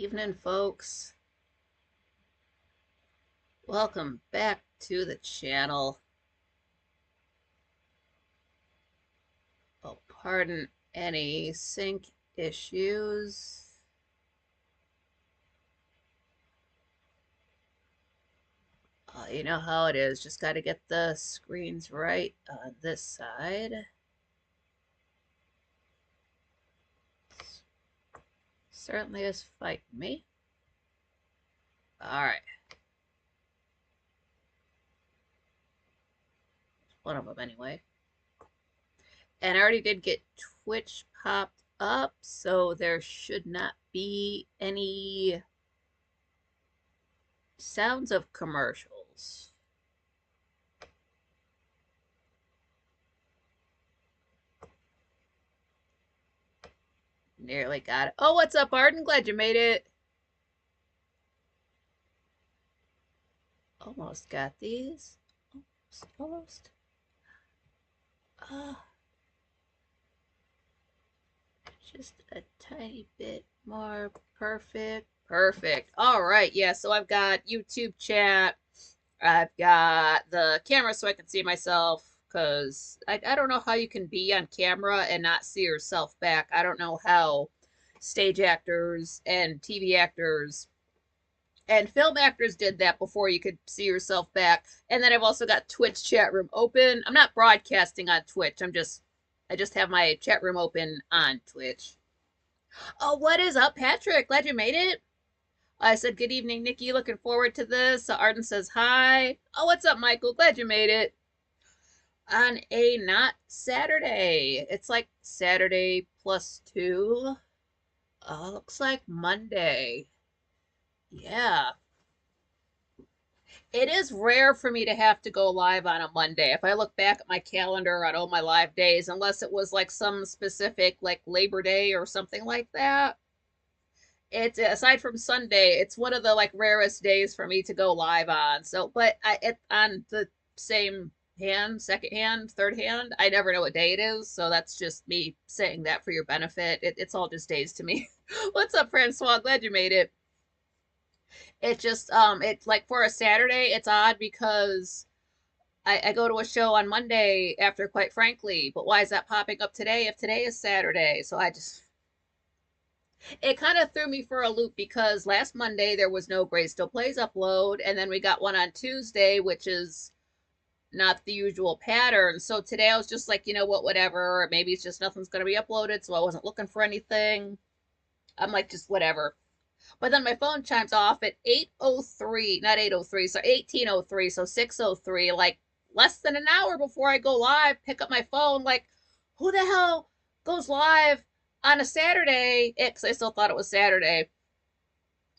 Evening, folks. Welcome back to the channel. Oh, pardon any sync issues. You know how it is. Just got to get the screens right on this side. Certainly is fighting me. All right. One of them, anyway. And I already did get Twitch popped up, so there should not be any sounds of commercials. Nearly got it. Oh, what's up, Arden? Glad you made it. Almost got these. Almost. Just a tiny bit more. Perfect. Perfect. All right. Yeah, so I've got YouTube chat. I've got the camera so I can see myself because I don't know how you can be on camera and not see yourself back. I don't know how stage actors and TV actors and film actors did that before you could see yourself back. And then I've also got Twitch chat room open. I'm not broadcasting on Twitch. I just have my chat room open on Twitch. Oh, what is up, Patrick? Glad you made it. I said, good evening, Nikki. Looking forward to this. Arden says hi. Oh, what's up, Michael? Glad you made it. On a not Saturday. It's like Saturday +2. Looks like Monday. Yeah. It is rare for me to have to go live on a Monday. If I look back at my calendar on all my live days, unless it was like some specific, like Labor Day or something like that, it's aside from Sunday, it's one of the like rarest days for me to go live on. So, but on the same hand, second hand, third hand, I never know what day it is. So that's just me saying that for your benefit. It's all just days to me. What's up, Francois? Glad you made it. It just it's like for a Saturday, it's odd because I go to a show on Monday after Quite Frankly, but why is that popping up today if today is Saturday? So I just it kind of threw me for a loop because last Monday there was no Gray Still Plays upload, and then we got one on Tuesday, which is not the usual pattern. So today I was just like, you know what, whatever. Maybe it's just nothing's going to be uploaded, so I wasn't looking for anything. I'm like, just whatever. But then my phone chimes off at 8:03, not 8:03, so 18:03, so 6:03, like less than an hour before I go live, pick up my phone, like, who the hell goes live on a Saturday? Because I still thought it was Saturday.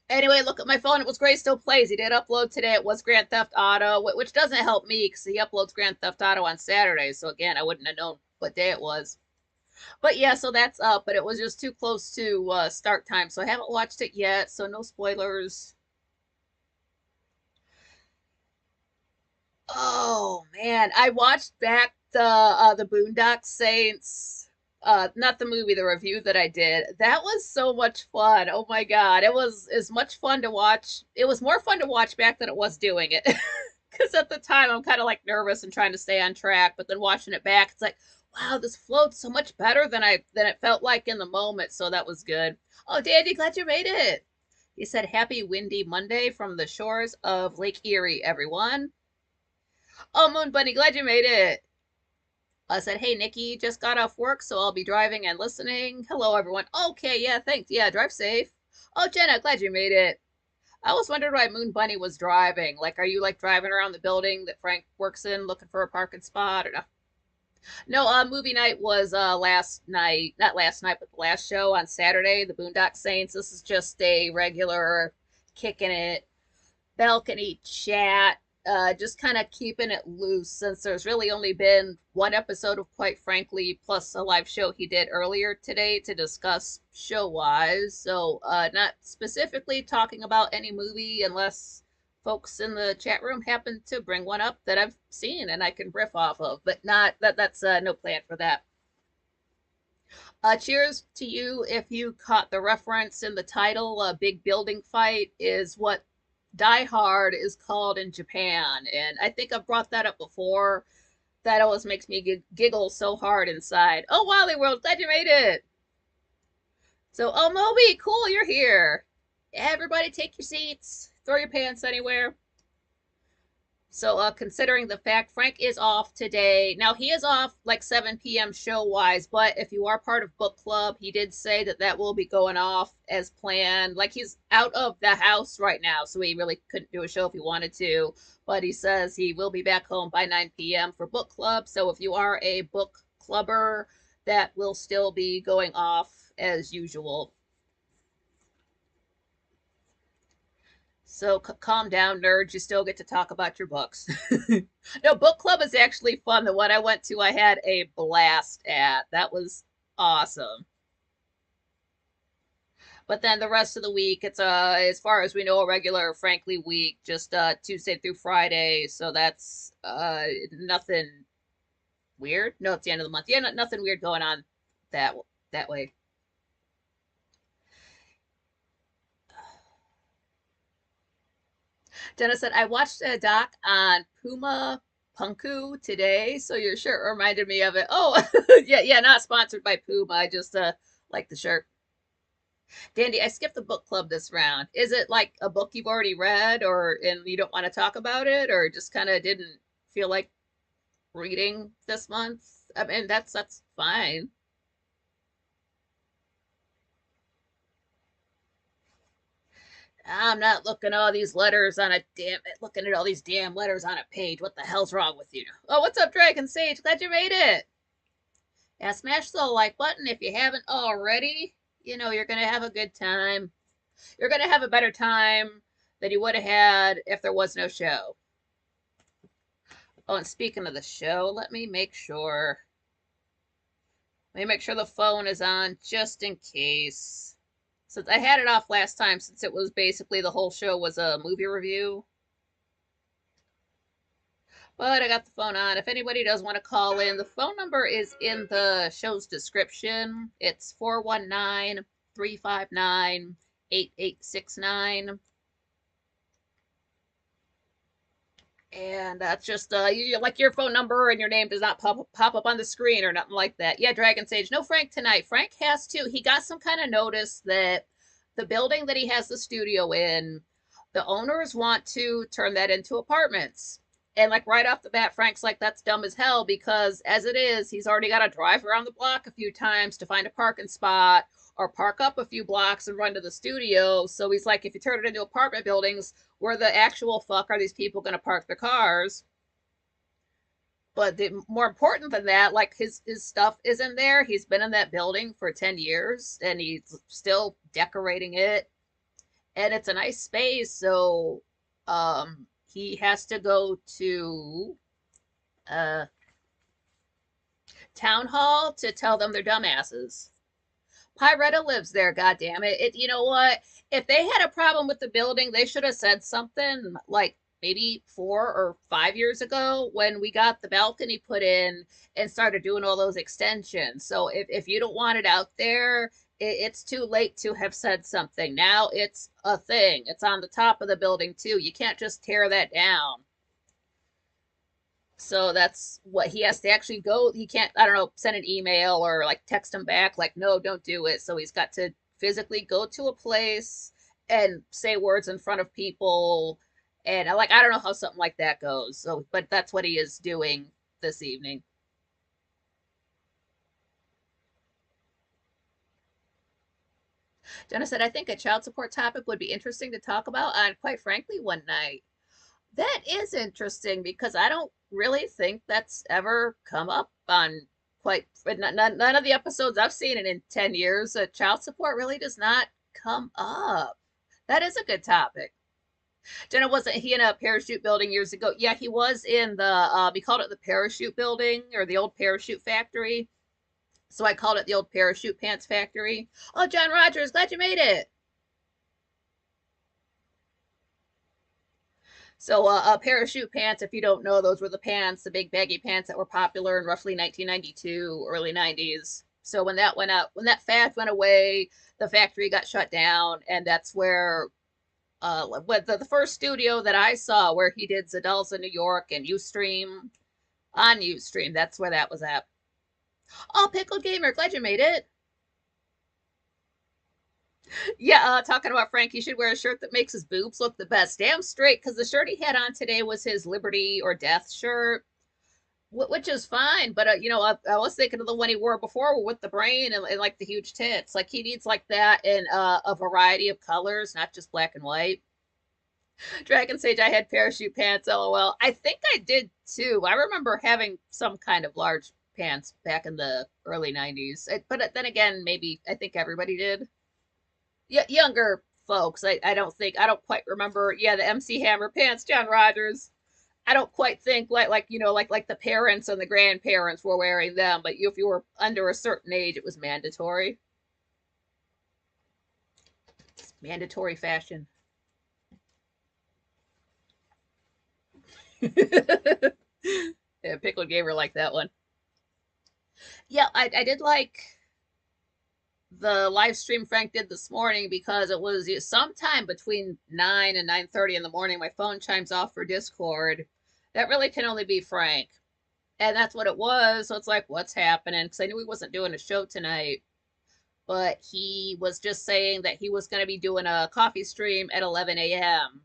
Anyway, look at my phone. It was Gray Still Plays. He did upload today. It was Grand Theft Auto, which doesn't help me because he uploads Grand Theft Auto on Saturday. So again, I wouldn't have known what day it was. But yeah, so that's up. But it was just too close to start time, so I haven't watched it yet. So no spoilers. Oh man, I watched back the Boondock Saints, not the movie, the review that I did. That was so much fun. Oh my god, it was as much fun to watch. It was more fun to watch back than it was doing it. Because at the time I'm kind of like nervous and trying to stay on track, but then watching it back, it's like, wow, this floats so much better than it felt like in the moment. So that was good. Oh, Dandy, glad you made it. He said, "Happy windy Monday from the shores of Lake Erie, everyone." Oh, Moon Bunny, glad you made it. I said, "Hey, Nikki, just got off work, so I'll be driving and listening. Hello, everyone." Okay, yeah, thanks. Yeah, drive safe. Oh, Jenna, glad you made it. I always wondered why Moon Bunny was driving. Like, are you like driving around the building that Frank works in looking for a parking spot or no? No, movie night was last night. Not last night, but the last show on Saturday, the Boondock Saints. This is just a regular kicking it balcony chat, just kind of keeping it loose since there's really only been one episode of Quite Frankly, plus a live show he did earlier today to discuss show wise. So, not specifically talking about any movie unless folks in the chat room happen to bring one up that I've seen and I can riff off of, but not that's no plan for that. Cheers to you if you caught the reference in the title. A big building fight is what Die Hard is called in Japan. And I think I've brought that up before. That always makes me giggle so hard inside. Oh, Wally World, glad you made it. So, oh, Moby, cool, you're here. Everybody take your seats. Throw your pants anywhere. So, considering the fact Frank is off today, now he is off like 7 p.m. show wise, but if you are part of book club, he did say that that will be going off as planned. Like he's out of the house right now, so he really couldn't do a show if he wanted to. But he says he will be back home by 9 p.m. for book club. So, if you are a book clubber, that will still be going off as usual. So calm down, nerds. You still get to talk about your books. No, book club is actually fun. The one I went to, I had a blast at. That was awesome. But then the rest of the week, it's as far as we know, a regular Frankly week, just Tuesday through Friday. So that's nothing weird. No, it's the end of the month. Yeah, nothing weird going on that that way. Jenna said, I watched a doc on Puma Punku today, so your shirt reminded me of it. Oh, yeah, not sponsored by Puma. I just like the shirt. Dandy, I skipped the book club this round. Is it like a book you've already read or and you don't want to talk about it or just kind of didn't feel like reading this month? I mean, that's fine. I'm not looking at all these letters on a damn looking at all these damn letters on a page. What the hell's wrong with you? Oh, what's up, Dragon Sage? Glad you made it. Yeah, smash the like button if you haven't already. You know you're gonna have a good time. You're gonna have a better time than you would have had if there was no show. Oh, and speaking of the show, Let me make sure the phone is on just in case. Since I had it off last time, since it was basically the whole show was a movie review. But I got the phone on. If anybody does want to call in, the phone number is in the show's description. It's 419-359-8869. And that's just like your phone number and your name does not pop up on the screen or nothing like that. Yeah, Dragon Sage. No Frank tonight. Frank has to. He got some kind of notice that the building that he has the studio in, the owners want to turn that into apartments. And like right off the bat, Frank's like, that's dumb as hell because as it is, he's already got to drive around the block a few times to find a parking spot or park up a few blocks and run to the studio. So he's like, if you turn it into apartment buildings, where the actual fuck are these people going to park their cars? But more important than that, like his stuff is in there. He's been in that building for 10 years and he's still decorating it. And it's a nice space. So he has to go to uh, town hall to tell them they're dumbasses. Pyretta lives there, God damn it. You know what? If they had a problem with the building, they should have said something like maybe 4 or 5 years ago when we got the balcony put in and started doing all those extensions. So if you don't want it out there, it's too late to have said something. Now it's a thing. It's on the top of the building too. You can't just tear that down. So that's what he has to actually go. He can't, I don't know, send an email or like text him back, like, no, don't do it. So he's got to physically go to a place and say words in front of people. And like, I don't know how something like that goes. So, but that's what he is doing this evening. Jenna said, I think a child support topic would be interesting to talk about on, quite frankly, one night. That is interesting because I don't really think that's ever come up on quite none of the episodes I've seen in 10 years. Child support really does not come up. That is a good topic. Jenna, wasn't he in a parachute building years ago? Yeah, he was in the, we called it the parachute building or the old parachute factory. So I called it the old parachute pants factory. Oh, John Rogers, glad you made it. So, parachute pants, if you don't know, those were the pants, the big baggy pants that were popular in roughly 1992, early 90s. So when that went up, when that fad went away, the factory got shut down, and that's where what the first studio that I saw where he did Zadell's in New York and Ustream on Ustream. That's where that was at. Oh, Pickle Gamer, glad you made it. Yeah, talking about Frank, he should wear a shirt that makes his boobs look the best. Damn straight, because the shirt he had on today was his Liberty or Death shirt, which is fine. But I was thinking of the one he wore before with the brain and like the huge tits. Like he needs like that in a variety of colors, not just black and white. Dragon Sage, I had parachute pants. LOL. I think I did too. I remember having some kind of large pants back in the early 90s. But then again, maybe I think everybody did. Younger folks. I don't quite remember. Yeah, the MC Hammer pants, John Rogers. I don't quite think like the parents and the grandparents were wearing them, but if you were under a certain age, it was mandatory. It's mandatory fashion. Yeah, Pickle gave her like that one. Yeah, I did like the live stream Frank did this morning because it was sometime between 9 and 9:30 in the morning. My phone chimes off for Discord. That really can only be Frank. And that's what it was. So it's like, what's happening? Because I knew he wasn't doing a show tonight. But he was just saying that he was going to be doing a coffee stream at 11 a.m.,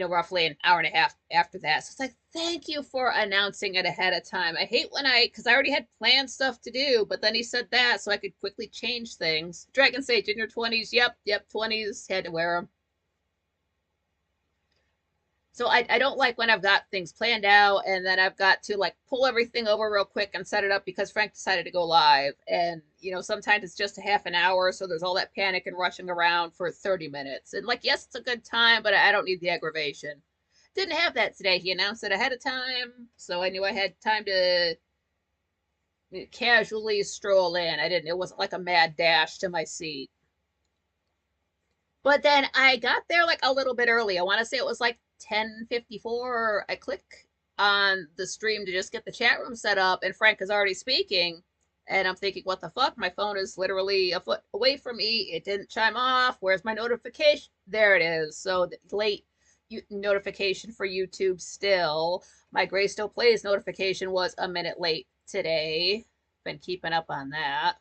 roughly an hour and a half after that. So it's like, thank you for announcing it ahead of time. I hate when because I already had planned stuff to do, but then he said that so I could quickly change things. Dragon Sage in your 20s. Yep, 20s. Had to wear them. So I don't like when I've got things planned out and then I've got to like pull everything over real quick and set it up because Frank decided to go live. And, sometimes it's just a half an hour. So there's all that panic and rushing around for 30 minutes. And like, yes, it's a good time, but I don't need the aggravation. Didn't have that today. He announced it ahead of time. So I knew I had time to casually stroll in. It wasn't like a mad dash to my seat. But then I got there like a little bit early. I want to say it was like 10:54. I click on the stream to just get the chat room set up, and Frank is already speaking. And I'm thinking, what the fuck? My phone is literally a foot away from me. It didn't chime off. Where's my notification? There it is. So the late notification for YouTube still. My Gray Still Plays notification was a minute late today. Been keeping up on that.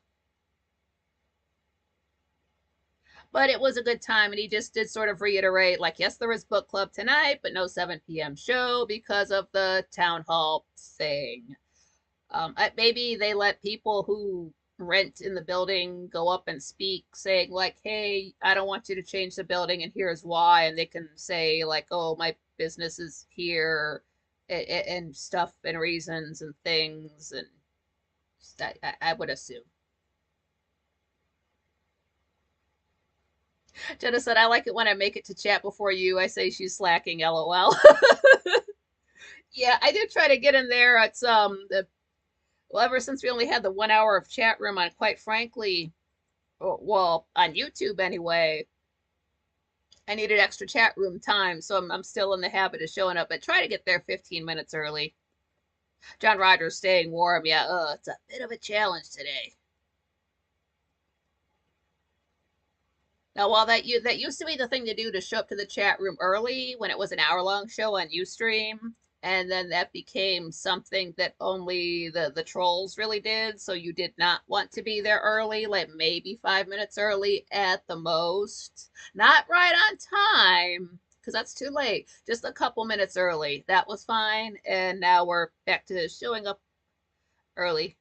But it was a good time, and he just did sort of reiterate, like, yes, there is book club tonight, but no 7 p.m. show because of the town hall thing. Maybe they let people who rent in the building go up and speak, saying, like, hey, I don't want you to change the building, and here's why. And they can say, like, oh, my business is here, and stuff, and reasons, and things. And I would assume. Jenna said, I like it when I make it to chat before you. I say she's slacking, LOL. Yeah, I do try to get in there. It's well, ever since we only had the 1 hour of chat room on, quite frankly, well, on YouTube anyway, I needed extra chat room time, so I'm still in the habit of showing up, but try to get there 15 minutes early. John Rogers staying warm. Yeah, it's a bit of a challenge today. Now, while that used to be the thing to do to show up to the chat room early when it was an hour-long show on Ustream, and then that became something that only the trolls really did, so you did not want to be there early, like maybe 5 minutes early at the most. Not right on time, because that's too late. Just a couple minutes early. That was fine, and now we're back to showing up early.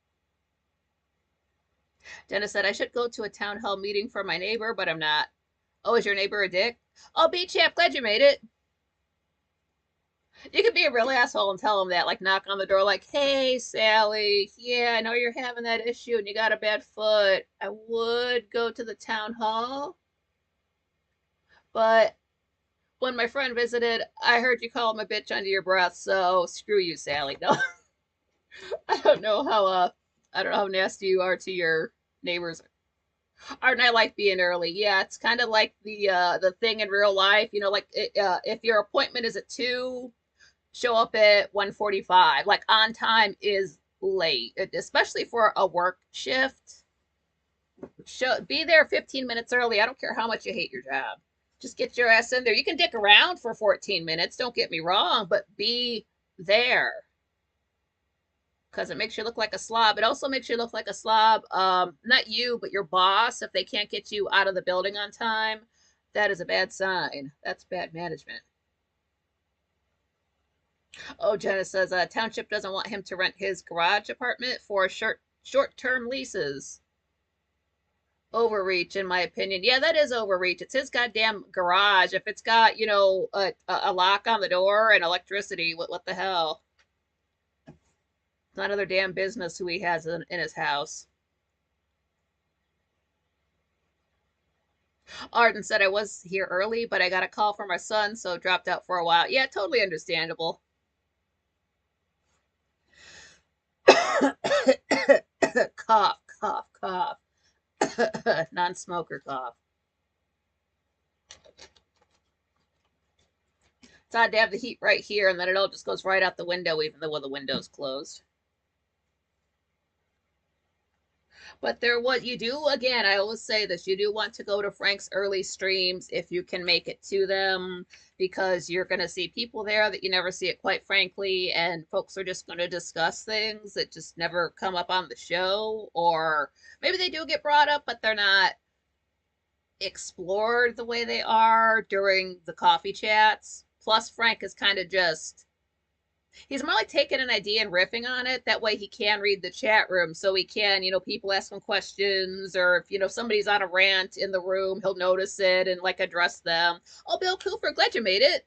Jenna said, I should go to a town hall meeting for my neighbor, but I'm not. Oh, is your neighbor a dick? Oh, B-Champ, glad you made it. You could be a real asshole and tell him that, like knock on the door, like, hey, Sally, yeah, I know you're having that issue and you got a bad foot. I would go to the town hall, but when my friend visited, I heard you call him a bitch under your breath, so screw you, Sally. No, I don't know how nasty you are to your neighbors. Aren't I like being early? Yeah, it's kind of like the thing in real life. Like if your appointment is at 2, show up at 1:45. Like on time is late, especially for a work shift. Be there 15 minutes early. I don't care how much you hate your job. Just get your ass in there. You can dick around for 14 minutes, don't get me wrong, but be there. Because it makes you look like a slob. It also makes you look like a slob, not you, but your boss, if they can't get you out of the building on time. That is a bad sign. That's bad management. Oh, Jenna says township doesn't want him to rent his garage apartment for short-term leases. Overreach, in my opinion. Yeah, that is overreach. It's his goddamn garage. If it's got, a lock on the door and electricity, what the hell? It's not other damn business who he has in his house. Arden said I was here early, but I got a call from my son, so dropped out for a while. Yeah, totally understandable. Cough, cough, cough. Non-smoker cough. It's odd to have the heat right here, and then it all just goes right out the window, even though the window's closed. But you do, again, I always say this, you do want to go to Frank's early streams if you can make it to them, because you're going to see people there that you never see it, quite frankly, and folks are just going to discuss things that just never come up on the show, or maybe they do get brought up, but they're not explored the way they are during the coffee chats. Plus, Frank is kind of just, he's more like taking an idea and riffing on it. That way he can read the chat room. So he can, people ask him questions, or if, somebody's on a rant in the room, he'll notice it and like address them. Oh, Bill Cooper, glad you made it.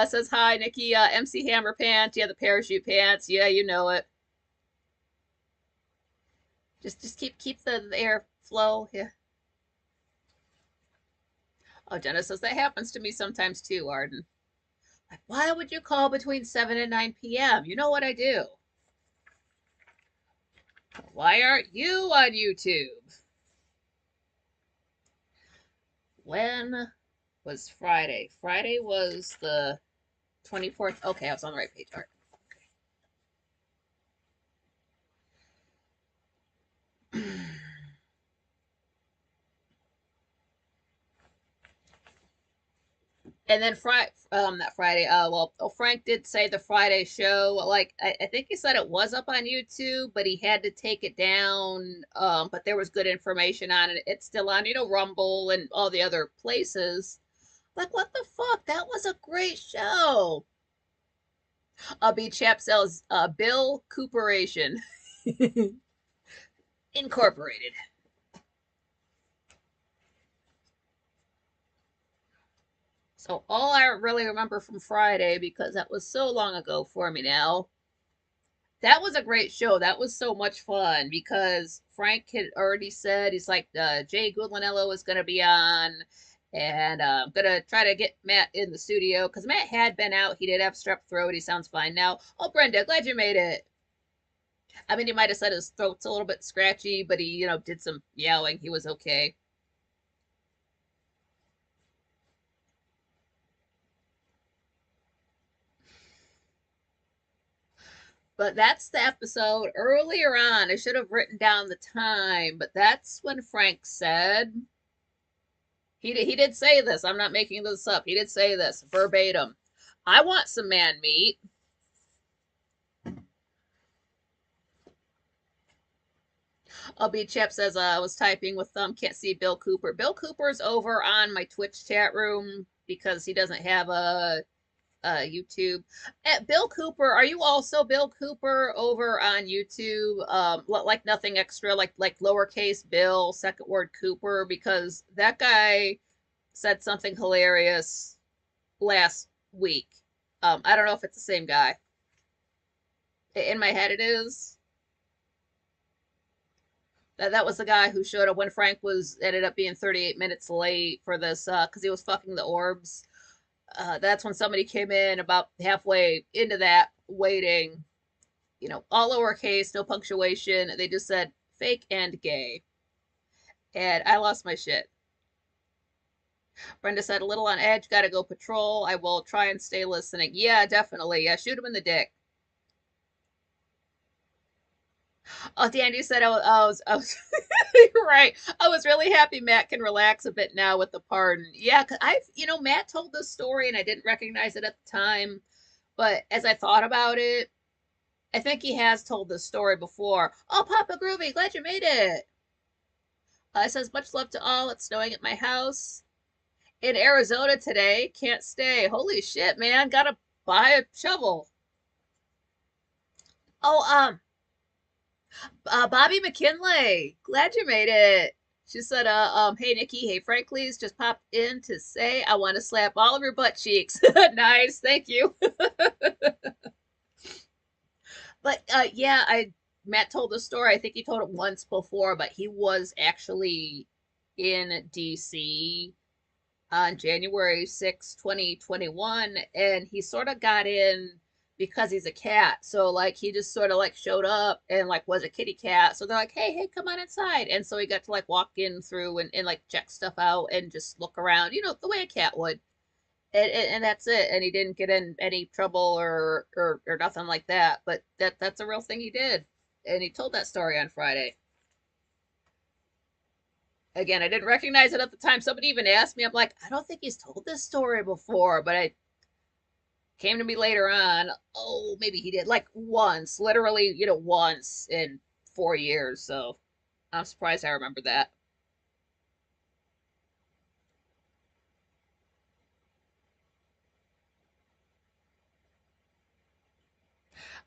Says, hi, Nikki, MC Hammer pants. Yeah, the parachute pants. Yeah, you know it. Just keep the air flow. Yeah. Oh, Jenna says, that happens to me sometimes too, Arden. Like, why would you call between 7 and 9 p.m.? You know what I do. Why aren't you on YouTube? When was Friday? Friday was the 24th. Okay, I was on the right page. All right. And then not Friday. Frank did say the Friday show. Like, I think he said it was up on YouTube, but he had to take it down. But there was good information on it. It's still on, Rumble and all the other places. Like, what the fuck? That was a great show. B Chap sells Bill Cooperation Incorporated. So all I really remember from Friday, because that was so long ago for me now, that was a great show. That was so much fun, because Frank had already said, he's like, Jay Goodlanello was going to be on, and I'm going to try to get Matt in the studio, because Matt had been out. He did have strep throat. He sounds fine now. Oh, Brenda, glad you made it. I mean, he might have said his throat's a little bit scratchy, but he, did some yelling. He was okay. But that's the episode earlier on. I should have written down the time, but that's when Frank said, he did say this. I'm not making this up. He did say this verbatim. I want some man meat. B Chap says, I was typing with can't see Bill Cooper. Bill Cooper's over on my Twitch chat room because he doesn't have a YouTube. Bill Cooper, are you also Bill Cooper over on YouTube? Like nothing extra, like lowercase Bill, second word Cooper, because that guy said something hilarious last week. I don't know if it's the same guy. In my head, it is. That was the guy who showed up when Frank ended up being 38 minutes late for this, because he was fucking the orbs. That's when somebody came in about halfway into that, waiting, all lowercase, no punctuation. They just said fake and gay. And I lost my shit. Brenda said, a little on edge, gotta go patrol. I will try and stay listening. Yeah, definitely. Yeah, shoot him in the dick. Oh, Dandy said you're right. I was really happy Matt can relax a bit now with the pardon. Yeah, 'cause Matt told this story and I didn't recognize it at the time, but as I thought about it, I think he has told this story before. Oh, Papa Groovy, glad you made it. It says much love to all. It's snowing at my house in Arizona today. Can't stay. Holy shit, man! Gotta buy a shovel. Oh, Bobby McKinley, glad you made it. She said, hey Nikki, hey Franklies, just popped in to say I want to slap all of your butt cheeks. Nice, thank you. But yeah, I Matt told the story. I think he told it once before, but he was actually in DC on January 6th, 2021, and he sort of got in because he's a cat. So like he just sort of like showed up and like was a kitty cat. So they're like, hey, come on inside. And so he got to like walk in through and like check stuff out and just look around, the way a cat would. And that's it. And he didn't get in any trouble or nothing like that. But that's a real thing he did. And he told that story on Friday. Again, I didn't recognize it at the time. Somebody even asked me. I'm like, I don't think he's told this story before, but I came to me later on. Oh, maybe he did like once, literally, once in 4 years. So I'm surprised I remember that.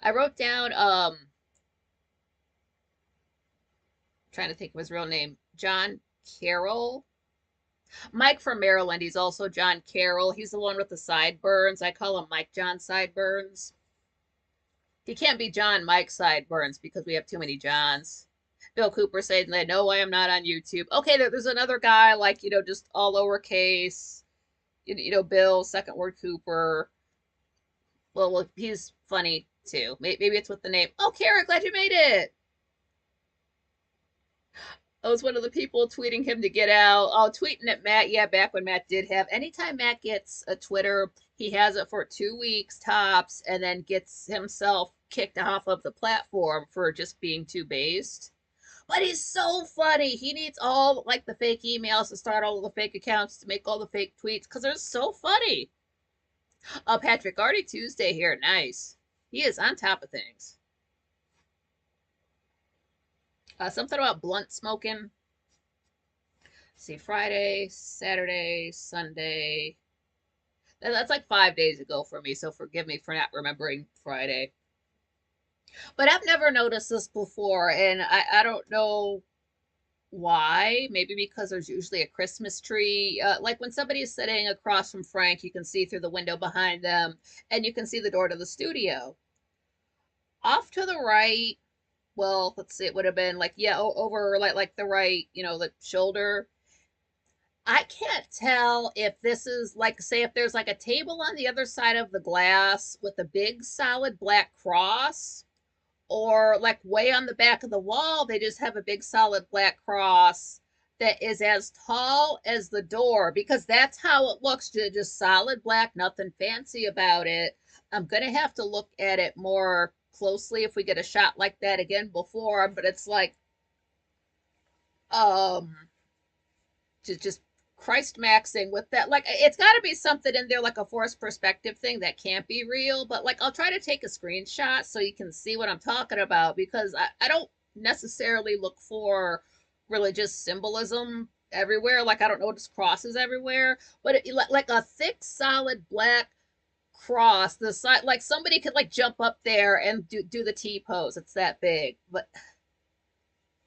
I wrote down trying to think of his real name, John Carroll. Mike from Maryland. He's also John Carroll. He's the one with the sideburns. I call him Mike John Sideburns. He can't be John Mike Sideburns because we have too many Johns. Bill Cooper saying that no, I am not on YouTube. Okay, there's another guy like just all lowercase. Bill second word Cooper. Well, he's funny too. Maybe it's with the name. Oh, Kara, glad you made it. I was one of the people tweeting him to get out. Oh, tweeting at Matt. Yeah, back when Matt did have. Anytime Matt gets a Twitter, he has it for 2 weeks tops and then gets himself kicked off of the platform for just being too based. But he's so funny. He needs all like the fake emails to start all of the fake accounts to make all the fake tweets because they're so funny. Patrick, already Tuesday here. Nice. He is on top of things. Something about blunt smoking. See, Friday, Saturday, Sunday. That's like 5 days ago for me, so forgive me for not remembering Friday. But I've never noticed this before, and I don't know why. Maybe because there's usually a Christmas tree. Like when somebody is sitting across from Frank, you can see through the window behind them, and you can see the door to the studio. Off to the right, well, let's see, it would have been like, yeah, over like the right, the shoulder. I can't tell if this is like, say, if there's like a table on the other side of the glass with a big solid black cross, or like way on the back of the wall, they just have a big solid black cross that is as tall as the door because that's how it looks, just solid black, nothing fancy about it. I'm going to have to look at it more closely if we get a shot like that again before, but it's like, um, just Christ maxing with that. Like, it's got to be something in there, like a forced perspective thing that can't be real. But like, I'll try to take a screenshot so you can see what I'm talking about because I don't necessarily look for religious symbolism everywhere. Like, I don't notice crosses everywhere, but like a thick, solid black cross the side, like somebody could like jump up there and do the T pose. It's that big, but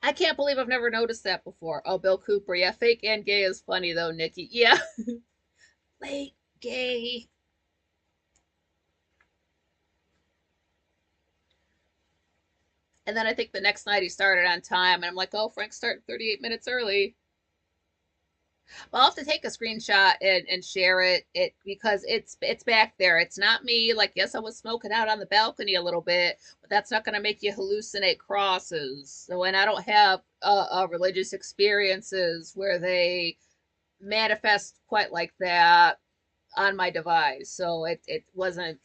I can't believe I've never noticed that before. Oh, Bill Cooper. Yeah, fake and gay is funny though, Nikki. Yeah. Fake gay. And then I think the next night he started on time, and I'm like, oh, Frank's starting 38 minutes early. Well, I'll have to take a screenshot and share it because it's back there. It's not me. Like, yes, I was smoking out on the balcony a little bit, but that's not going to make you hallucinate crosses. So, and I don't have religious experiences where they manifest quite like that on my device. So it wasn't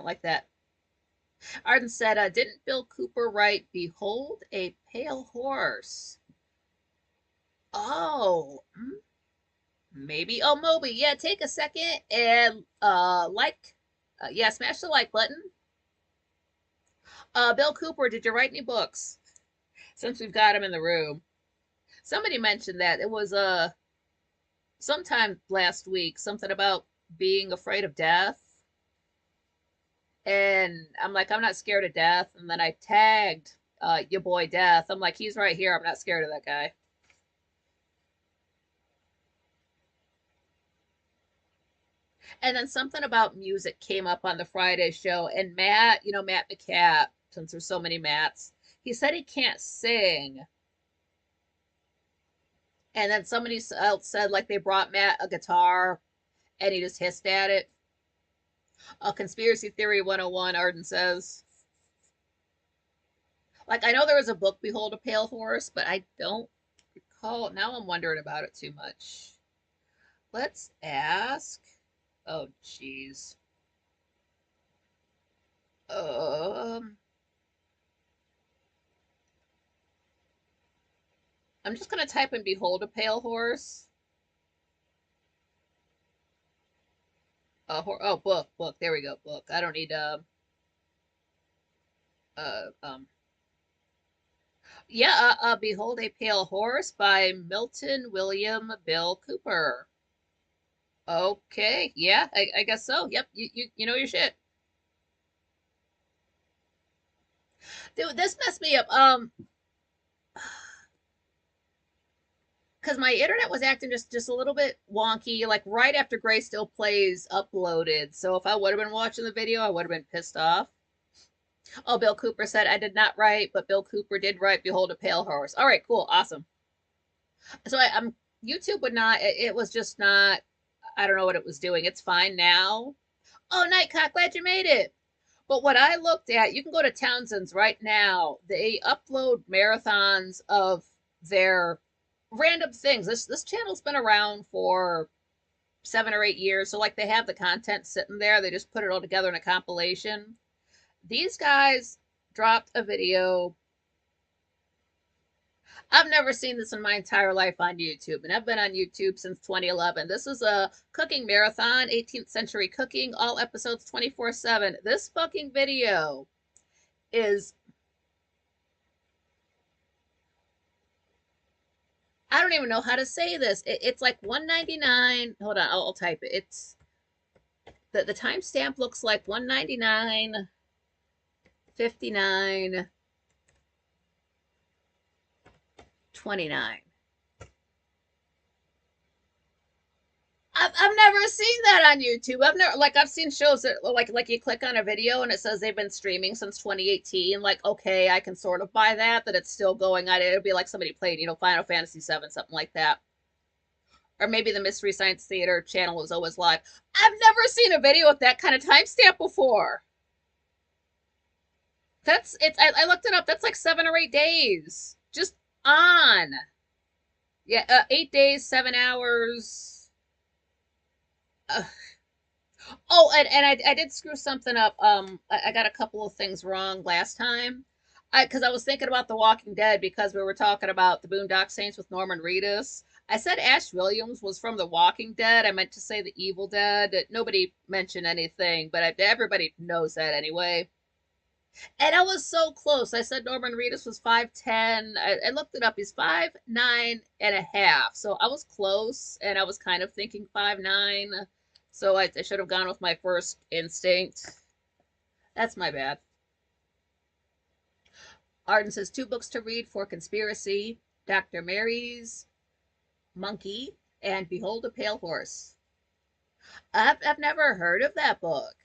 like that. Arden said, didn't Bill Cooper write Behold a Pale Horse? Oh, maybe. Oh, Moby, yeah, take a second and yeah, smash the like button. Bill Cooper, did you write any books? Since we've got him in the room. Somebody mentioned that. It was sometime last week, something about being afraid of death. And I'm like, I'm not scared of death. And then I tagged your boy Death. I'm like, he's right here. I'm not scared of that guy. And then something about music came up on the Friday show. And Matt, Matt McCat, since there's so many Matts, he said he can't sing. And then somebody else said like they brought Matt a guitar and he just hissed at it. Conspiracy Theory 101, Arden says. Like, I know there was a book, Behold a Pale Horse, but I don't recall. Now I'm wondering about it too much. Let's ask. Oh, jeez. Um, I'm just gonna type in "Behold a Pale Horse." Oh, book. There we go, book. I don't need uh, um. Yeah, "Behold a Pale Horse" by Milton William Bill Cooper. Okay, yeah, I guess so. Yep, you know your shit. Dude, this messed me up. Because my internet was acting just a little bit wonky, like right after Gray Still Plays uploaded. So if I would have been watching the video, I would have been pissed off. Oh, Bill Cooper said I did not write, but Bill Cooper did write "Behold a Pale Horse." All right, cool, awesome. So I'm YouTube would not. It was just not. I don't know what it was doing. It's fine now. Oh, Nightcock, glad you made it. But what I looked at, you can go to Townsend's right now. They upload marathons of their random things. This channel's been around for 7 or 8 years, so like they have the content sitting there. They just put it all together in a compilation. These guys dropped a video. I've never seen this in my entire life on YouTube, and I've been on YouTube since 2011. This is a cooking marathon, 18th century cooking, all episodes 24/7. This fucking video is, I don't even know how to say this. It's like 199. Hold on, I'll type it. It's the timestamp looks like 199:59:29. I've never seen that on YouTube. I've seen shows that like you click on a video and it says they've been streaming since 2018. Like, okay, I can sort of buy that it's still going on. It'll be like somebody played, Final Fantasy VII, something like that. Or maybe the Mystery Science Theater channel was always live. I've never seen a video with that kind of timestamp before. I looked it up. That's like 7 or 8 days. Just on. Yeah, 8 days, 7 hours. Uh, Oh, and I did screw something up. I got a couple of things wrong last time. Because I was thinking about The Walking Dead because we were talking about the Boondock Saints with Norman Reedus. I said Ash Williams was from The Walking Dead. I meant to say The Evil Dead. Nobody mentioned anything, but everybody knows that anyway. And I was so close. I said Norman Reedus was 5'10". I looked it up. He's 5'9.5". So I was close, and I was kind of thinking 5'9". So I should have gone with my first instinct. That's my bad. Arden says 2 books to read for conspiracy: Dr. Mary's Monkey and Behold a Pale Horse. I've never heard of that book.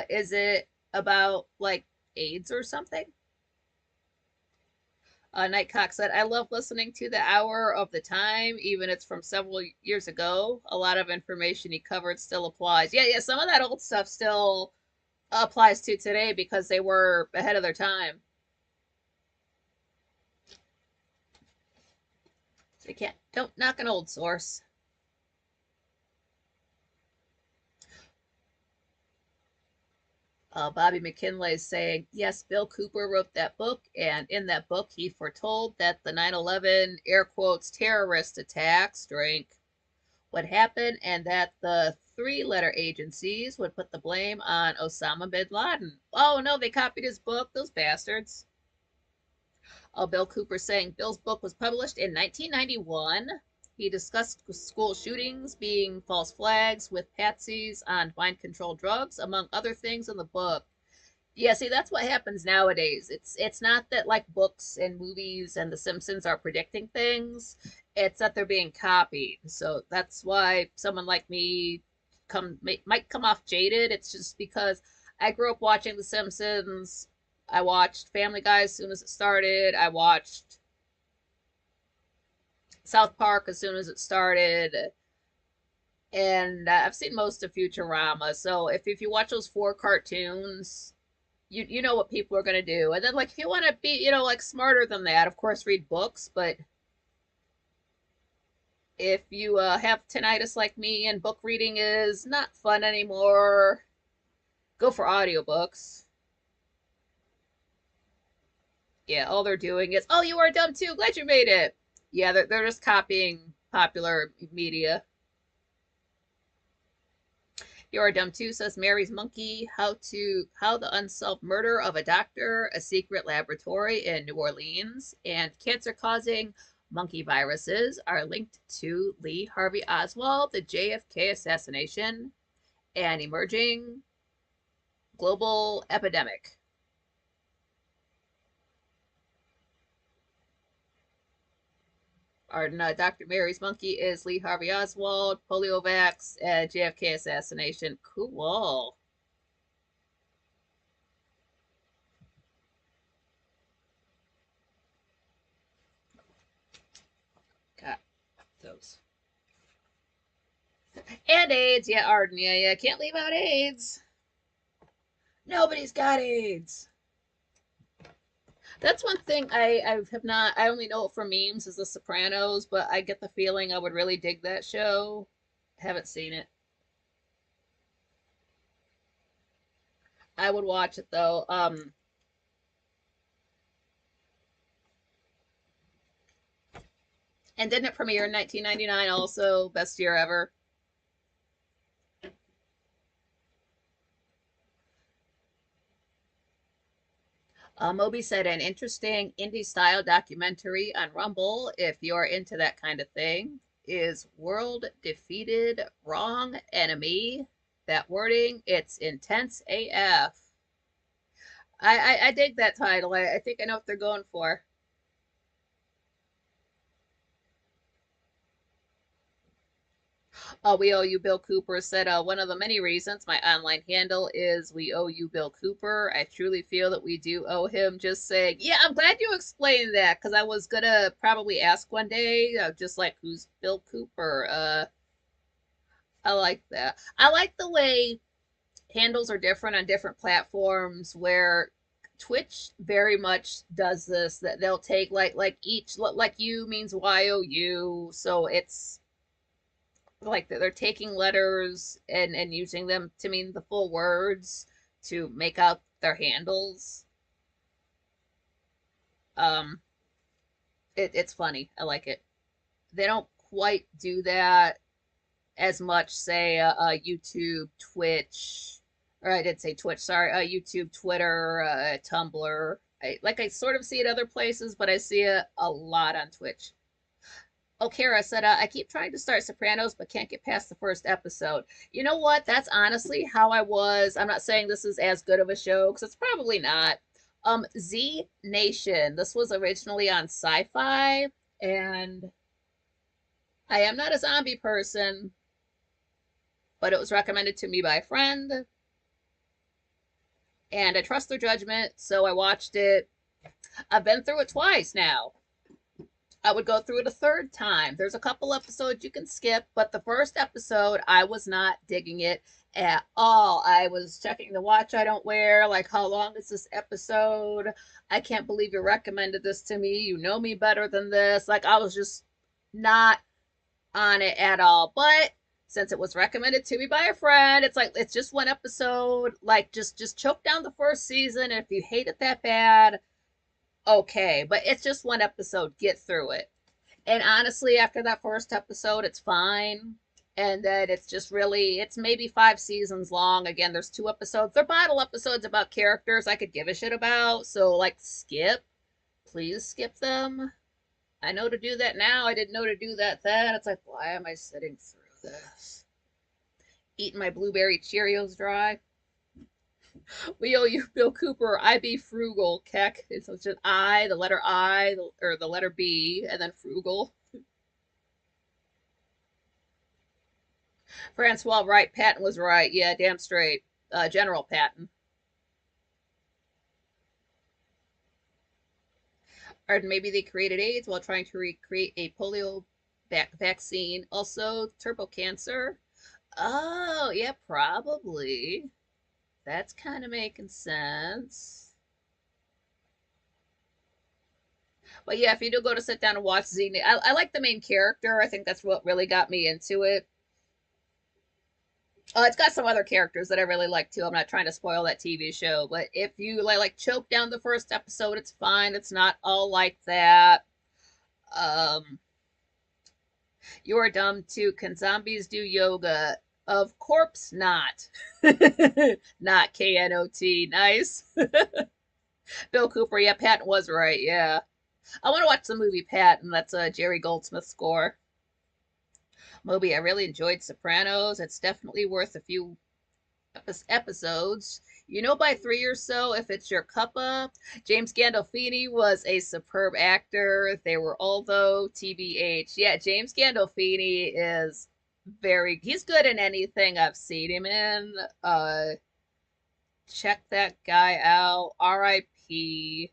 Is it about like AIDS or something? Nightcock said, I love listening to the Hour of the Time, even it's from several years ago. A lot of information he covered still applies. Yeah, some of that old stuff still applies to today because they were ahead of their time. So you don't knock an old source. Bobby McKinley is saying, yes, Bill Cooper wrote that book, and in that book, he foretold that the 9/11 air quotes terrorist attacks during what happened, and that the three-letter agencies would put the blame on Osama bin Laden. Oh no, they copied his book, those bastards. Bill Cooper saying Bill's book was published in 1991. He discussed school shootings being false flags with patsies on mind control drugs, among other things in the book. Yeah, see, that's what happens nowadays. It's not that like books and movies and The Simpsons are predicting things. It's that they're being copied. So that's why someone like me might come off jaded. It's just because I grew up watching The Simpsons. I watched Family Guy as soon as it started. I watched South Park as soon as it started. And I've seen most of Futurama. So if you watch those four cartoons, you know what people are going to do. And then like if you want to be, like smarter than that, of course read books, but if you have tinnitus like me and book reading is not fun anymore, go for audiobooks. Yeah, all they're doing is, oh, you are dumb too. Glad you made it. Yeah, they're just copying popular media. You are dumb too, says Mary's Monkey. How the unsolved murder of a doctor, a secret laboratory in New Orleans, and cancer causing monkey viruses are linked to Lee Harvey Oswald, the JFK assassination, and emerging global epidemic. Our Dr. Mary's Monkey is Lee Harvey Oswald, poliovax, JFK assassination. Cool. Got those. And AIDS. Yeah, Arden. Yeah. Can't leave out AIDS. Nobody's got AIDS. That's one thing I have not. I only know it from memes is The Sopranos, but I get the feeling I would really dig that show. Haven't seen it. I would watch it though. And didn't it premiere in 1999 also? Best year ever. Moby said an interesting indie style documentary on Rumble, if you're into that kind of thing, is World Defeated Wrong Enemy. That wording, it's intense AF. I dig that title. I think I know what they're going for. We owe you, Bill Cooper said, one of the many reasons my online handle is we owe you, Bill Cooper. I truly feel that we do owe him. Just saying, yeah, I'm glad you explained that because I was gonna probably ask one day, just like, who's Bill Cooper? I like that. I like the way handles are different on different platforms where Twitch very much does this, that they'll take like each, like you means YOU, so it's like they're taking letters and using them to mean the full words to make out their handles. Um, it's funny. I like it. They don't quite do that as much, say, YouTube, Twitch, or I did say Twitch. Sorry, YouTube, Twitter, Tumblr. I sort of see it other places, but I see it a lot on Twitch. O'Kara said, I keep trying to start Sopranos, but can't get past the first episode. You know what? That's honestly how I was. I'm not saying this is as good of a show, because it's probably not. Z Nation. This was originally on Sci-Fi, and I am not a zombie person, but it was recommended to me by a friend, and I trust their judgment, so I watched it. I've been through it twice now. I would go through it a third time. There's a couple episodes you can skip, but the first episode, I was not digging it at all. I was checking the watch I don't wear, like, how long is this episode? I can't believe you recommended this to me. You know me better than this. Like, I was just not on it at all. But since it was recommended to me by a friend, it's like it's just one episode. Like just choke down the first season. And if you hate it that bad, okay. But it's just one episode. Get through it. And honestly, after that first episode, it's fine. And then it's just really, it's maybe 5 seasons long. Again, there's 2 episodes. They're bottle episodes about characters I could give a shit about. So, like, skip. Please skip them. I know to do that now. I didn't know to do that then. It's like, why am I sitting through this? Eating my blueberry Cheerios dry. We owe you, Bill Cooper. I be frugal, Keck. It's just I, the letter I, or the letter B, and then frugal. Francois Wright. Patton was right. Yeah, damn straight. General Patton. Or maybe they created AIDS while trying to recreate a polio vaccine. Also, turbo cancer. Oh, yeah, probably. That's kind of making sense. But yeah, if you do go to sit down and watch Z, I like the main character. I think that's what really got me into it. It's got some other characters that I really like too. I'm not trying to spoil that TV show, but if you like choke down the first episode, it's fine. It's not all like that. Um, you're dumb too. Can zombies do yoga? Of course not. Not KNOT. Nice. Bill Cooper. Yeah, Patton was right. Yeah. I want to watch the movie Patton. That's a Jerry Goldsmith score. Moby, I really enjoyed Sopranos. It's definitely worth a few episodes. You know, by 3 or so, if it's your cuppa. James Gandolfini was a superb actor. They were all though TBH. Yeah, James Gandolfini is he's good in anything I've seen him in. Check that guy out. R.I.P.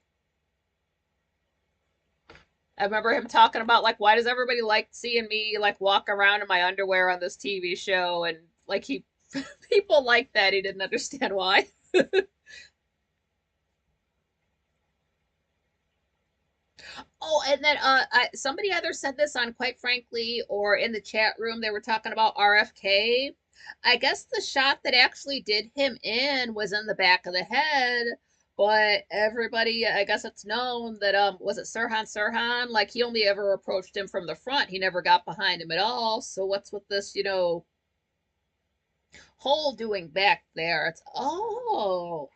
I remember him talking about like why does everybody like seeing me like walk around in my underwear on this TV show, and like he people like that. He didn't understand why. Oh, and then somebody either said this on Quite Frankly or in the chat room. They were talking about RFK. I guess the shot that actually did him in was in the back of the head, but everybody, I guess it's known that was it Sirhan? Like he only ever approached him from the front. He never got behind him at all. So what's with this, hole doing back there? It's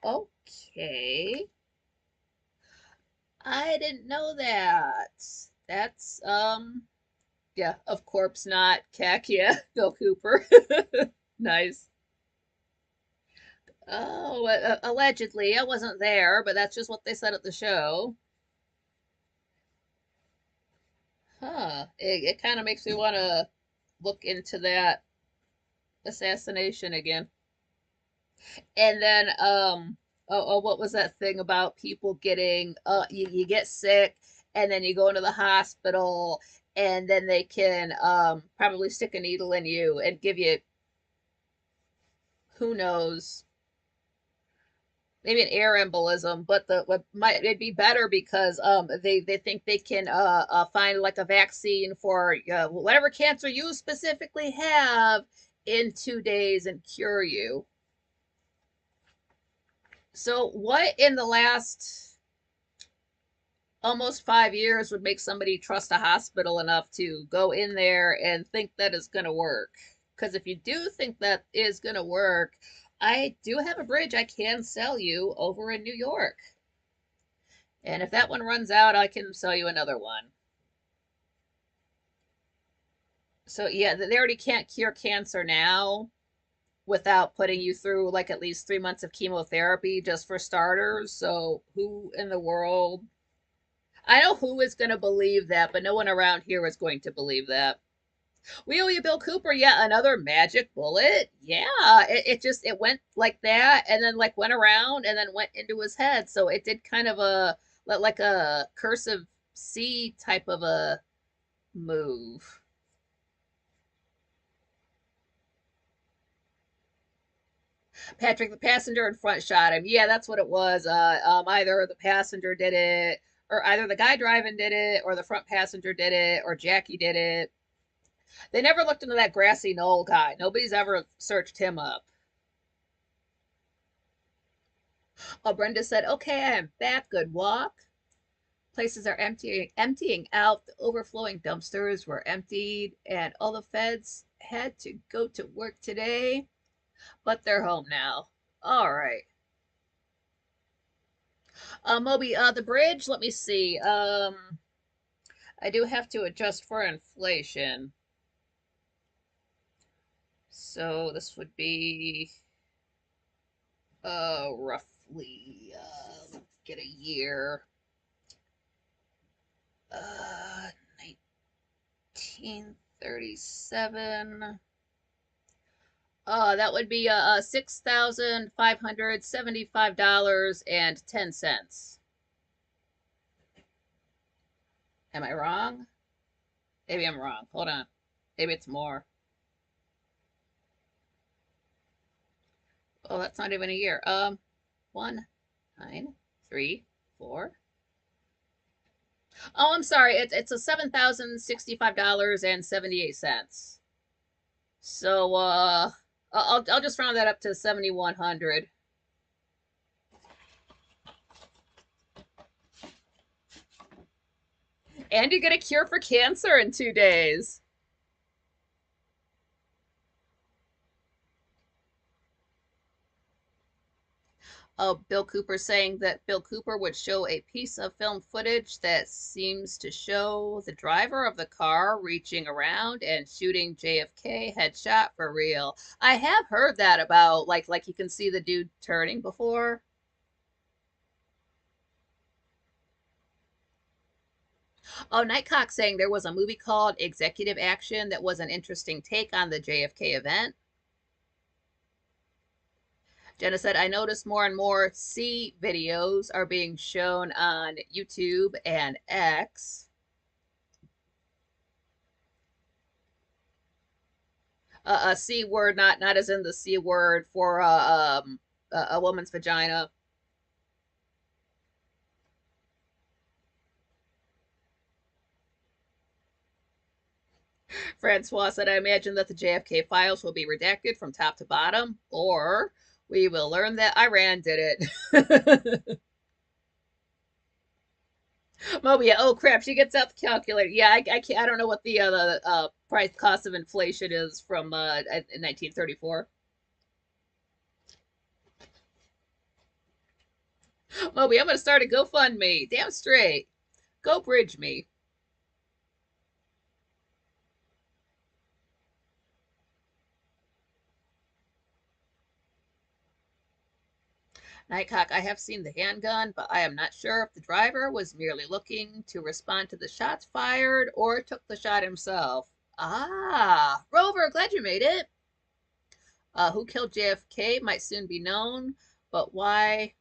okay. I didn't know that. That's yeah, of course not. Cack, yeah, Bill Cooper. Nice. Oh, allegedly, I wasn't there, but that's just what they said at the show. Huh. It kind of makes me want to look into that assassination again. And then what was that thing about people getting you get sick and then you go into the hospital and then they can probably stick a needle in you and give you who knows, maybe an air embolism, but the what might it'd be better because they think they can find like a vaccine for whatever cancer you specifically have in 2 days and cure you. So, what in the last almost 5 years would make somebody trust a hospital enough to go in there and think that is going to work? Because if you do think that is going to work, I do have a bridge I can sell you over in New York. And if that one runs out, I can sell you another one. So, yeah, they already can't cure cancer now without putting you through like at least 3 months of chemotherapy just for starters. So, who in the world? I know who is going to believe that, but no one around here is going to believe that. We owe you, Bill Cooper. Yeah, another magic bullet. Yeah, it went like that, and then like went around, and then went into his head. So it did kind of a like a cursive C type of a move. Patrick, the passenger in front shot him. Yeah, that's what it was. Either the passenger did it, or either the guy driving did it, or the front passenger did it, or Jackie did it. They never looked into that grassy knoll guy. Nobody's ever searched him up. Oh, Brenda said, okay, I am back. Good walk. Places are emptying out. The overflowing dumpsters were emptied, and all the feds had to go to work today, but they're home now. All right. Moby, the bridge, let me see. I do have to adjust for inflation. So this would be roughly get a year. 1937. That would be $6,575.10. Am I wrong? Maybe I'm wrong. Hold on. Maybe it's more. Oh, that's not even a year. 1, 9, 3, 4. Oh, I'm sorry. It's a $7,065.78. So I'll just round that up to 7,100. And you get a cure for cancer in 2 days. Bill Cooper saying that Bill Cooper would show a piece of film footage that seems to show the driver of the car reaching around and shooting JFK headshot for real. I have heard that about like you can see the dude turning before. Oh, Nightcock saying there was a movie called Executive Action that was an interesting take on the JFK event. Jenna said, I noticed more and more C videos are being shown on YouTube and X. A C word, not as in the C word for a woman's vagina. Francois said, I imagine that the JFK files will be redacted from top to bottom, or we will learn that Iran did it. Mobia, oh crap, she gets out the calculator. Yeah, I can't, I don't know what the price cost of inflation is from 1934. Moby, I'm gonna start a GoFundMe. Damn straight. Go bridge me. Nightcock, I have seen the handgun, but I am not sure if the driver was merely looking to respond to the shots fired or took the shot himself. Ah, Rover, glad you made it. Who killed JFK might soon be known, but why?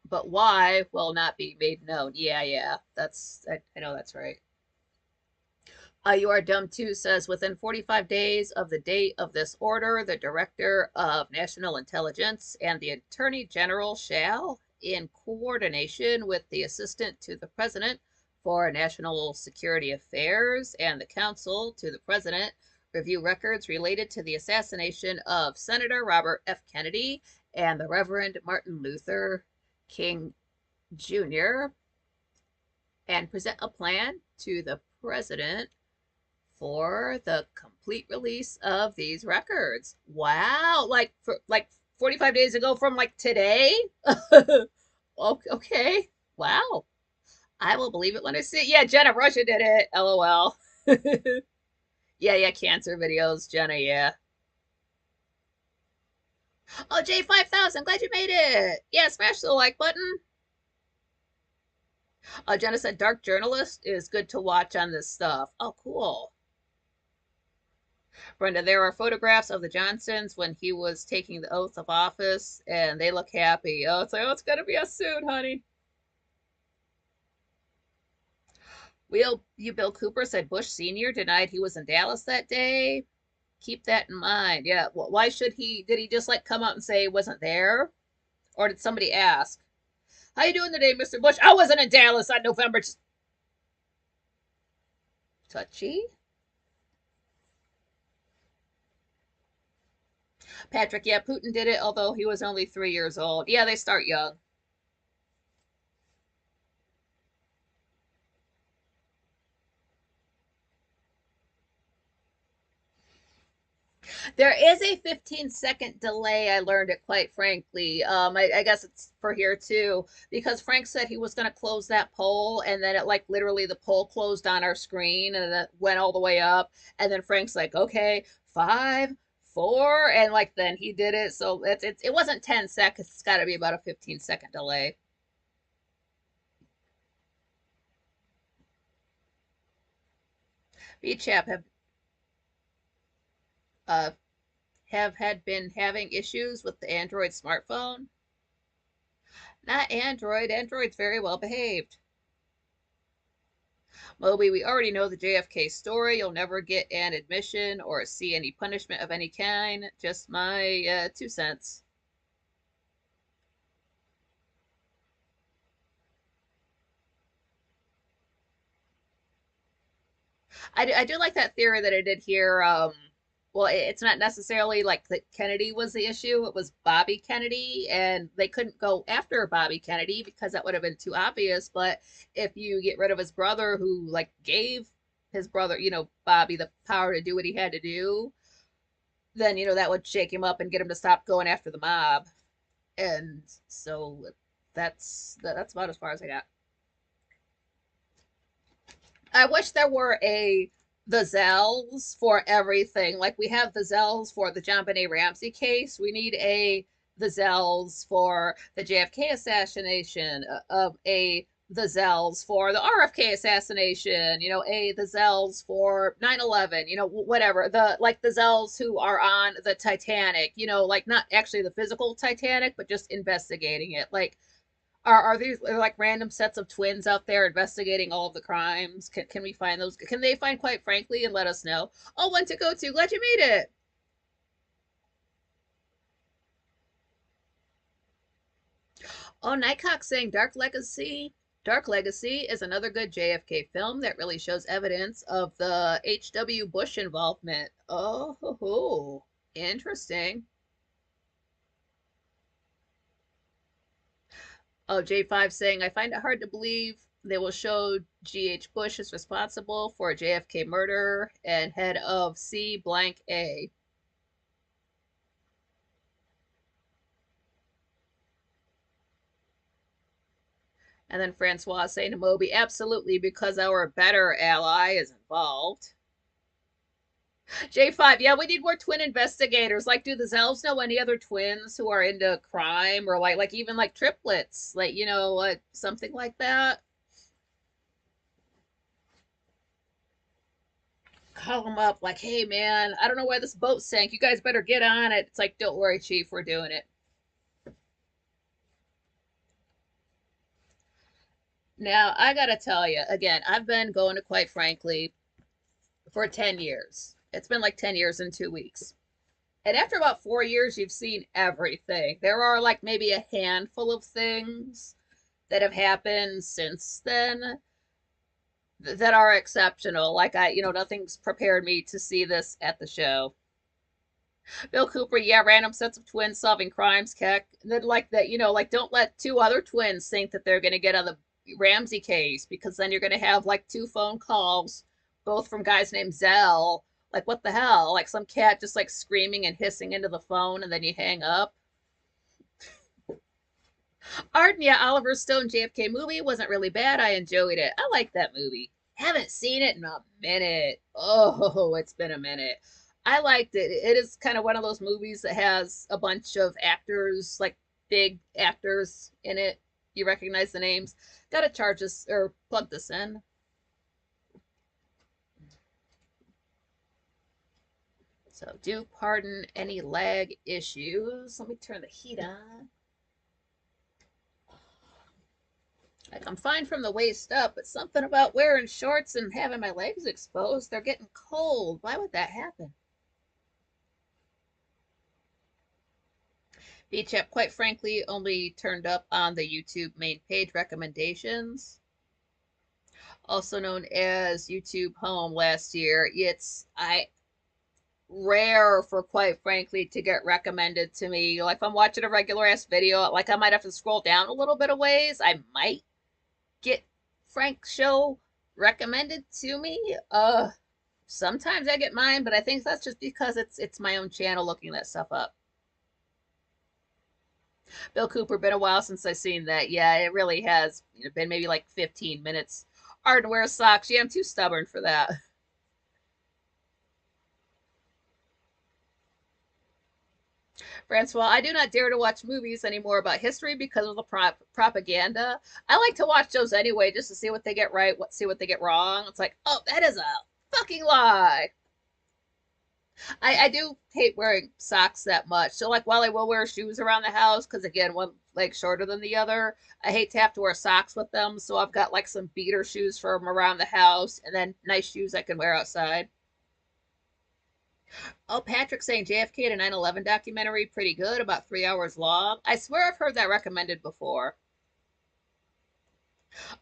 But why will not be made known. Yeah, that's I know that's right. You Are Dumb Too says within 45 days of the date of this order, the Director of National Intelligence and the Attorney General shall, in coordination with the Assistant to the President for National Security Affairs and the Counsel to the President, review records related to the assassination of Senator Robert F. Kennedy and the Reverend Martin Luther King Jr. and present a plan to the President for the complete release of these records. Wow, like 45 days ago from like today? Okay. Wow. I will believe it when I see it. Yeah, Jenna Russia did it. LOL. Yeah, cancer videos, Jenna, yeah. Oh, J5000, glad you made it. Yeah, smash the like button. Jenna said Dark Journalist is good to watch on this stuff. Oh, cool. Brenda, there are photographs of the Johnsons when he was taking the oath of office, and they look happy. Oh, it's like, oh, it's gonna be us soon, honey. Bill Cooper said Bush Sr. denied he was in Dallas that day. Keep that in mind. Yeah, why should he? Did he just like come out and say he wasn't there, or did somebody ask? How you doing today, Mr. Bush? I wasn't in Dallas on November. Touchy. Patrick, yeah, Putin did it, although he was only 3 years old. Yeah, they start young. There is a 15-second delay. I learned it quite frankly. I guess it's for here too, because Frank said he was going to close that poll, and then it like literally the poll closed on our screen, and it went all the way up, and then Frank's like, okay, 5, 4, and like then he did it. So it wasn't 10 seconds. It's got to be about a 15-second delay. VChap uh have had been having issues with the Android smartphone. Not Android. Android's very well behaved. Moby, we already know the JFK story. You'll never get an admission or see any punishment of any kind. Just my 2 cents. I do like that theory that I did here. Well, it's not necessarily like that Kennedy was the issue. It was Bobby Kennedy, and they couldn't go after Bobby Kennedy because that would have been too obvious. But if you get rid of his brother, who like gave his brother, Bobby, the power to do what he had to do, then that would shake him up and get him to stop going after the mob. And so that's about as far as I got. I wish there were the Zells for everything. Like we have the Zells for the John Benet Ramsey case. We need the Zells for the JFK assassination, of the Zells for the RFK assassination, the Zells for 9/11, whatever. The Zells who are on the Titanic, like not actually the physical Titanic, but just investigating it. Like are these like random sets of twins out there investigating all of the crimes? Can we find those? Can they find, quite frankly, and let us know? Oh, one to go to. Glad you made it. Oh, Nightcock saying Dark Legacy. Dark Legacy is another good JFK film that really shows evidence of the H.W. Bush involvement. Oh, interesting. Oh, J5 saying, I find it hard to believe they will show G.H. Bush is responsible for a JFK murder and head of C blank A. And then Francois saying to Moby, absolutely, because our better ally is involved. J5, yeah, we need more twin investigators. Like, do the Zells know any other twins who are into crime or like even like triplets? Like, something like that? Call them up, like, hey man, I don't know why this boat sank. You guys better get on it. It's like, don't worry, Chief, we're doing it. Now, I gotta tell you, again, I've been going to, quite frankly, for 10 years. It's been like 10 years and 2 weeks. And after about 4 years, you've seen everything. There are like maybe a handful of things that have happened since then that are exceptional. Like nothing's prepared me to see this at the show. Bill Cooper, yeah, random sets of twins solving crimes, Keck. And then like that, like don't let two other twins think that they're gonna get on the Ramsey case, because then you're gonna have like two phone calls, both from guys named Zell. Like what the hell? Like some cat just like screaming and hissing into the phone, and then you hang up. Arden, yeah, Oliver Stone JFK movie wasn't really bad. I enjoyed it. I like that movie. Haven't seen it in a minute. Oh, it's been a minute. I liked it. It is kind of one of those movies that has a bunch of actors, like big actors in it. You recognize the names. Gotta charge this or plug this in. So do pardon any lag issues. Let me turn the heat on. Like I'm fine from the waist up, but something about wearing shorts and having my legs exposed, they're getting cold. Why would that happen? Beach app, quite frankly, only turned up on the YouTube main page recommendations, also known as YouTube Home last year. rare for, quite frankly, to get recommended to me. Like if I'm watching a regular ass video, like I might have to scroll down a little bit of ways. I might get Frank's show recommended to me. Sometimes I get mine, but I think that's just because it's my own channel looking that stuff up. Bill Cooper, been a while since I've seen that. Yeah, it really has, been maybe like 15 minutes. Hard to wear socks. Yeah, I'm too stubborn for that. Francois, I do not dare to watch movies anymore about history because of the propaganda. I like to watch those anyway just to see what they get right, see what they get wrong. It's like, oh, that is a fucking lie. I do hate wearing socks that much. So like while I will wear shoes around the house, because again, one leg shorter than the other, I hate to have to wear socks with them. So I've got like some beater shoes from around the house and then nice shoes I can wear outside. Oh, Patrick saying JFK to 9/11 documentary, pretty good, about 3 hours long. I swear I've heard that recommended before.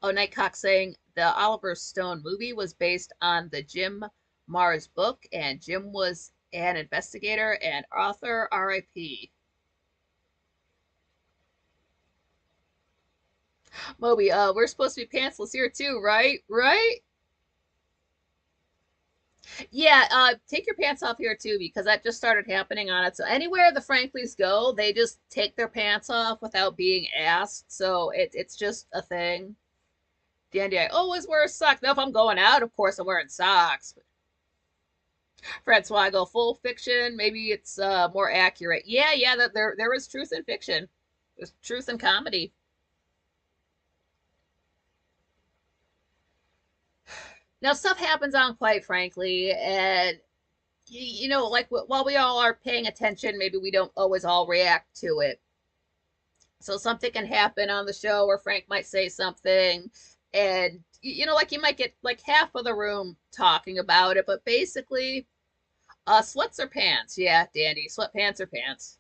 Oh, Nightcock saying the Oliver Stone movie was based on the Jim Mars book, and Jim was an investigator and author. R.I.P. Moby, we're supposed to be pantsless here too, right? Right? Yeah, take your pants off here too, because that just started happening on it. So anywhere the Franklies go, they just take their pants off without being asked. So it's just a thing. Dandy, I always wear socks. Now, if I'm going out, of course I'm wearing socks. Francois, I go full fiction. Maybe it's more accurate. Yeah, yeah, that there is truth in fiction. There's truth in comedy. Now, stuff happens on, quite frankly, and like while we all are paying attention, maybe we don't always all react to it. So something can happen on the show where Frank might say something, and like you might get like half of the room talking about it, but basically, sweats or pants? Yeah, Dandy, sweatpants or pants?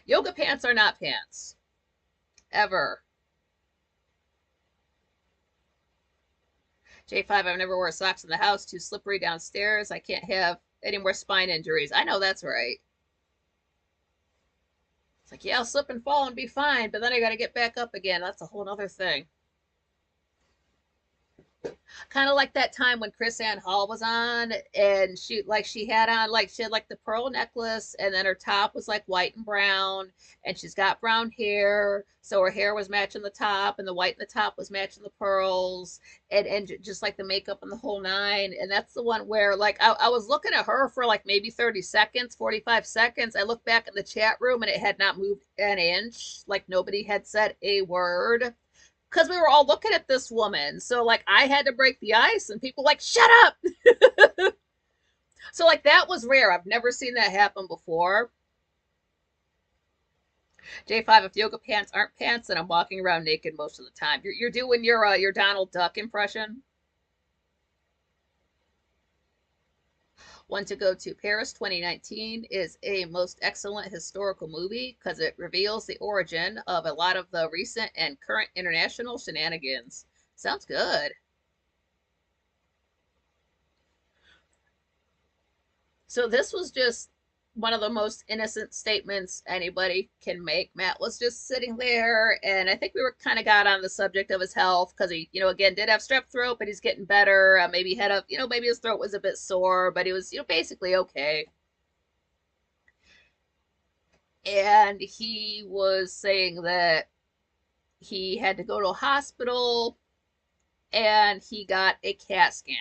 Yoga pants are not pants ever. J5, I've never wore socks in the house. Too slippery downstairs. I can't have any more spine injuries. I know that's right. It's like, yeah, I'll slip and fall and be fine, but then I got to get back up again. That's a whole other thing. Kind of like that time when Chris Ann Hall was on, and she had on like she had like the pearl necklace, and then her top was like white and brown, and she's got brown hair, so her hair was matching the top, and the white in the top was matching the pearls, and just like the makeup and the whole nine. And that's the one where like I was looking at her for like maybe 30 seconds, 45 seconds. I looked back in the chat room and it had not moved an inch, like nobody had said a word because we were all looking at this woman. So like I had to break the ice and people like, shut up. So like that was rare. I've never seen that happen before. J5, if yoga pants aren't pants, then I'm walking around naked most of the time. You're doing your Donald Duck impression. One to go to Paris 2019 is a most excellent historical movie because it reveals the origin of a lot of the recent and current international shenanigans. Sounds good. So this was just one of the most innocent statements anybody can make. Matt was just sitting there, and I think we were kind of got on the subject of his health because he, again, did have strep throat, but he's getting better. Maybe he had maybe his throat was a bit sore, but he was, basically okay. And he was saying that he had to go to a hospital and he got a CAT scan.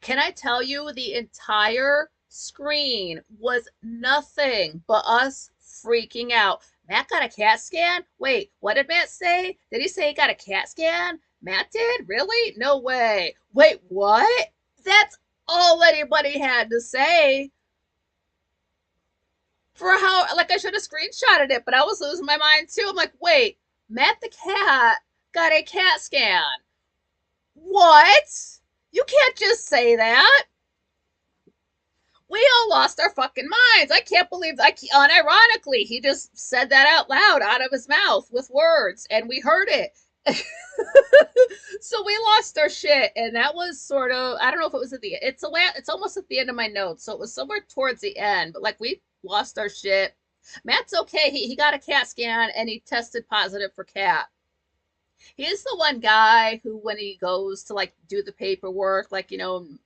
Can I tell you, the entire screen was nothing but us freaking out. Matt got a CAT scan? Wait, what did Matt say? Did he say he got a CAT scan? Matt did? Really? No way. Wait, what? That's all anybody had to say. For how, like, I should have screenshotted it, but I was losing my mind too. I'm like, wait, Matt the cat got a CAT scan. What? You can't just say that. We all lost our fucking minds. I can't believe, unironically, he just said that out loud, out of his mouth with words, and we heard it. So we lost our shit, and that was sort of, I don't know if it was at the, it's almost at the end of my notes, so it was somewhere towards the end, but like we lost our shit. Matt's okay. He got a CAT scan and he tested positive for cat. He is the one guy who, when he goes to like do the paperwork, like, name,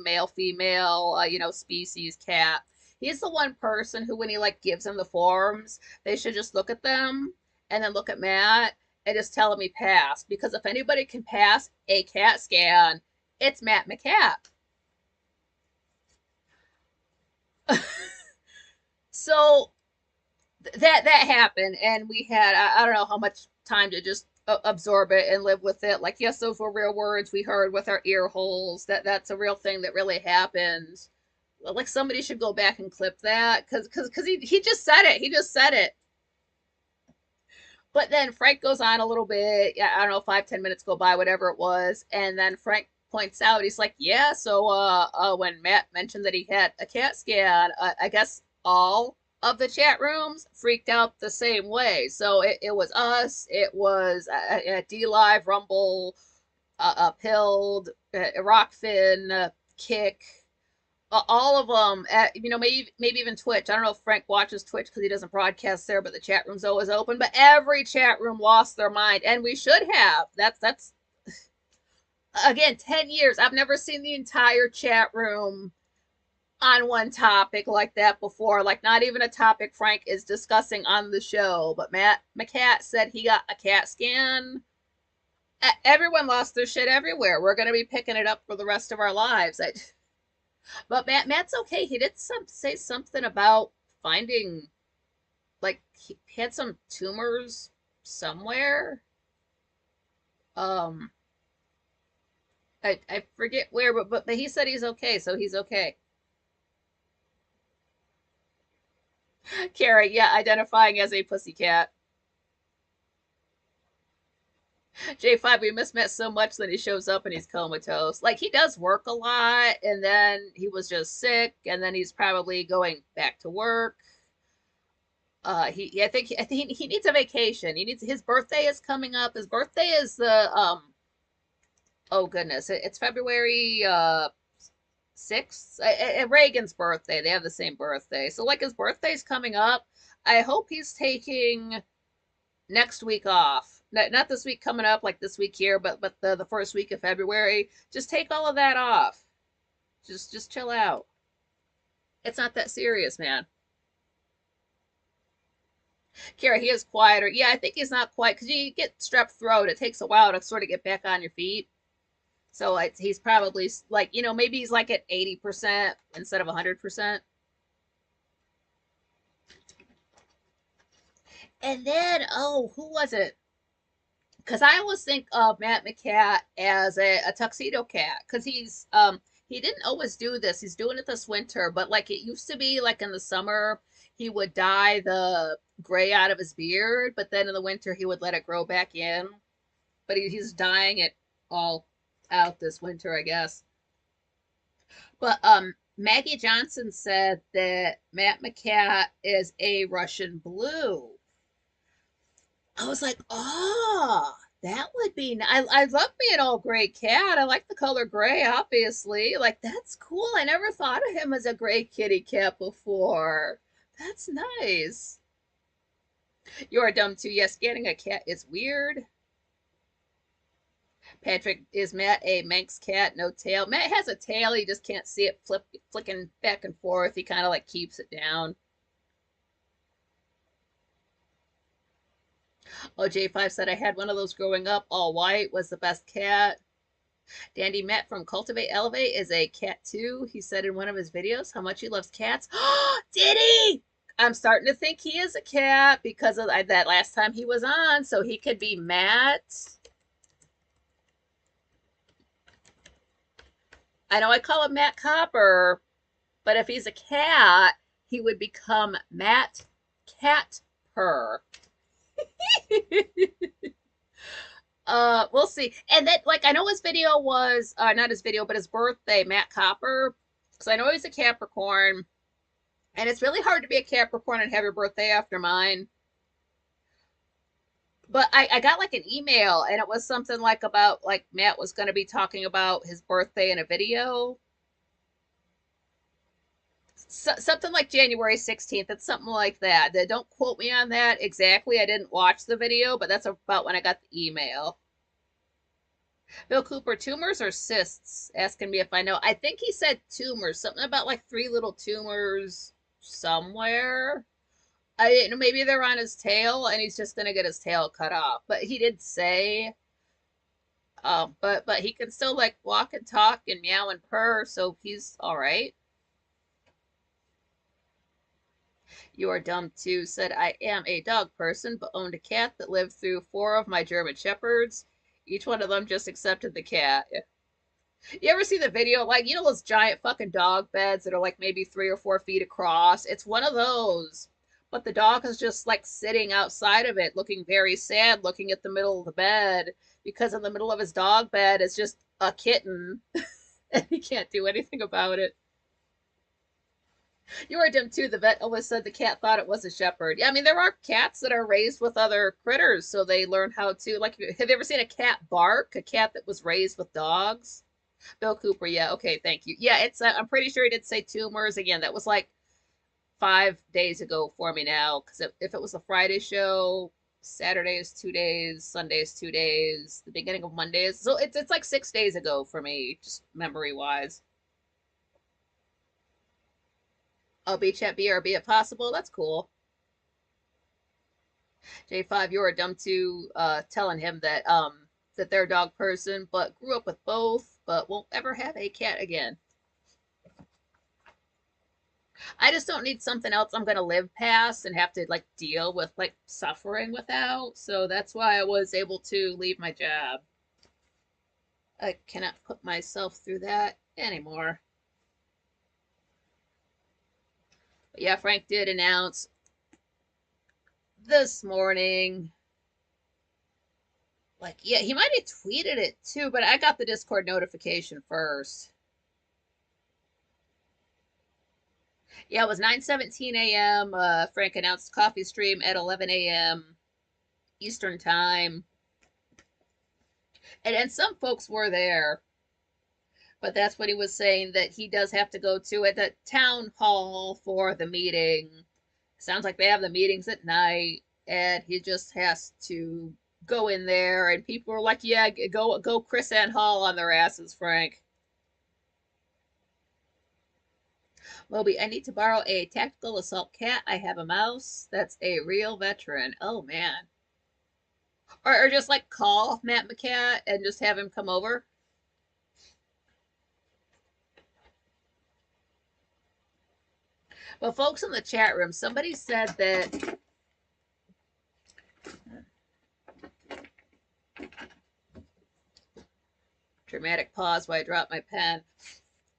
male, female, species, cat. He's the one person who, when he like gives them the forms, they should just look at them and then look at Matt and just tell him he passed. Because if anybody can pass a CAT scan, it's Matt McCat. So that happened, and we had, I don't know how much time to just absorb it and live with it. Like, yes, those were real words we heard with our ear holes. That's a real thing that really happened. Like, somebody should go back and clip that, because he just said it. He just said it. But then Frank goes on a little bit. Yeah, I don't know, 5-10 minutes go by, whatever it was, and then Frank points out, he's like, yeah, so when Matt mentioned that he had a CAT scan, I guess all of the chat rooms freaked out the same way. So it was us, it was D Live, Rumble, Pilled, Rockfin, Kick, all of them. Maybe even Twitch. I don't know if Frank watches Twitch because he doesn't broadcast there, but the chat room's always open. But every chat room lost their mind, and we should have. That's again, 10 years. I've never seen the entire chat room on one topic like that before. Like, not even a topic Frank is discussing on the show. But Matt McCat said he got a CAT scan. Everyone lost their shit everywhere. We're going to be picking it up for the rest of our lives. But Matt's okay. He did say something about finding, like, he had some tumors somewhere. Um, I forget where, but he said he's okay, so he's okay. Carrie, yeah, identifying as a pussycat. J5, we miss Matt so much that he shows up and he's comatose. Like, he does work a lot, and then he was just sick, and then he's probably going back to work. I think he needs a vacation. He needs, his birthday is coming up. His birthday is the oh goodness, it's February 6th. Reagan's birthday. They have the same birthday. So like, his birthday's coming up. I hope he's taking next week off. Not this week coming up, like this week here, but the first week of February. Just take all of that off. Just chill out. It's not that serious, man. Kara, he is quieter. Yeah, I think he's not quite, because you get strep throat. It takes a while to sort of get back on your feet. So he's probably like, maybe he's like at 80% instead of 100%. And then, oh, who was it? Because I always think of Matt McCat as a tuxedo cat, because he didn't always do this. He's doing it this winter, but like, it used to be like in the summer he would dye the gray out of his beard, but then in the winter he would let it grow back in. But he's dyeing it all out this winter, I guess. But Maggie Johnson said that Matt McCat is a Russian blue. I was like, oh, that would be. I love being all gray cat. I like the color gray, obviously. Like, that's cool. I never thought of him as a gray kitty cat before. That's nice. You're dumb too. Yes, getting a cat is weird. Patrick, is Matt a Manx cat? No tail. Matt has a tail. He just can't see it flicking back and forth. He kind of like keeps it down. Oh, J5 said I had one of those growing up. All white, was the best cat. Dandy Matt from Cultivate Elevate is a cat too. He said in one of his videos how much he loves cats. Did he? I'm starting to think he is a cat because of that last time he was on. So he could be Matt. I know I call him Matt Copper, but if he's a cat, he would become Matt Catper. We'll see. And then, like, I know his video was not his video, but his birthday, Matt Copper. Because I know he's a Capricorn, and it's really hard to be a Capricorn and have your birthday after mine. But I got like an email and it was something like about like Matt was going to be talking about his birthday in a video. Something like January 16th. It's something like that. Don't quote me on that exactly. I didn't watch the video, but that's about when I got the email. Bill Cooper, tumors or cysts? Asking me if I know. I think he said tumors. Something about like three little tumors somewhere. I didn't know. Maybe they're on his tail and he's just going to get his tail cut off. But he did say but he can still like walk and talk and meow and purr, so he's all right. You are dumb too. Said I am a dog person, but owned a cat that lived through four of my German shepherds. Each one of them just accepted the cat. You ever see the video? Like, you know those giant fucking dog beds that are like maybe 3 or 4 feet across? It's one of those. But the dog is just like sitting outside of it, looking very sad, looking at the middle of the bed, because in the middle of his dog bed is just a kitten, and he can't do anything about it. You are dim too. The vet always said the cat thought it was a shepherd. Yeah, I mean, there are cats that are raised with other critters, so they learn how to, like, have you ever seen a cat bark? A cat that was raised with dogs? Bill Cooper, yeah, okay, thank you. Yeah, I'm pretty sure he did say tumors. Again, that was like 5 days ago for me now, because if it was a Friday show, Saturday is 2 days, Sunday is 2 days, the beginning of Monday is, so it's like 6 days ago for me, just memory wise. Oh, beach at BRB if possible, that's cool. J5, you're dumb to telling him that they're a dog person, but grew up with both, but won't ever have a cat again. I just don't need something else I'm gonna live past and have to like deal with like suffering without. So that's why I was able to leave my job. I cannot put myself through that anymore. But yeah, Frank did announce this morning. Like, yeah, he might have tweeted it too, but I got the Discord notification first. Yeah, it was 9:17 a.m. Frank announced coffee stream at 11 a.m. Eastern time. And some folks were there, but that's what he was saying, that he does have to go to at the town hall for the meeting. Sounds like they have the meetings at night, and he just has to go in there. And people are like, "Yeah, go, Chris and Hall on their asses, Frank." Moby, I need to borrow a tactical assault cat. I have a mouse that's a real veteran. Oh man. Or just like call Matt McCat and just have him come over. But folks in the chat room, somebody said that dramatic pause while I drop my pen.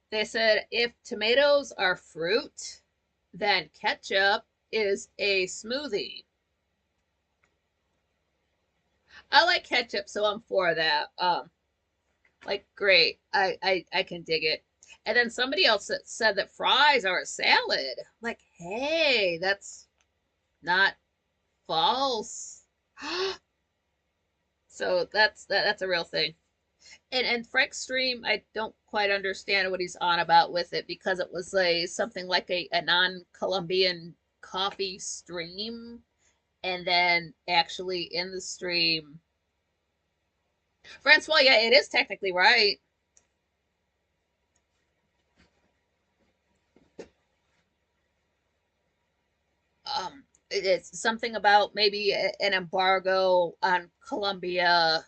They said if tomatoes are fruit, then ketchup is a smoothie. I like ketchup, so I'm for that. Like great, I can dig it. And then somebody else said that fries are a salad. Like, hey, that's not false. So that's a real thing. And Frank's stream, I don't quite understand what he's on about with it, because it was a something like a non-Colombian coffee stream, and then actually in the stream, Francois, yeah, it is technically right. It's something about maybe an embargo on Colombia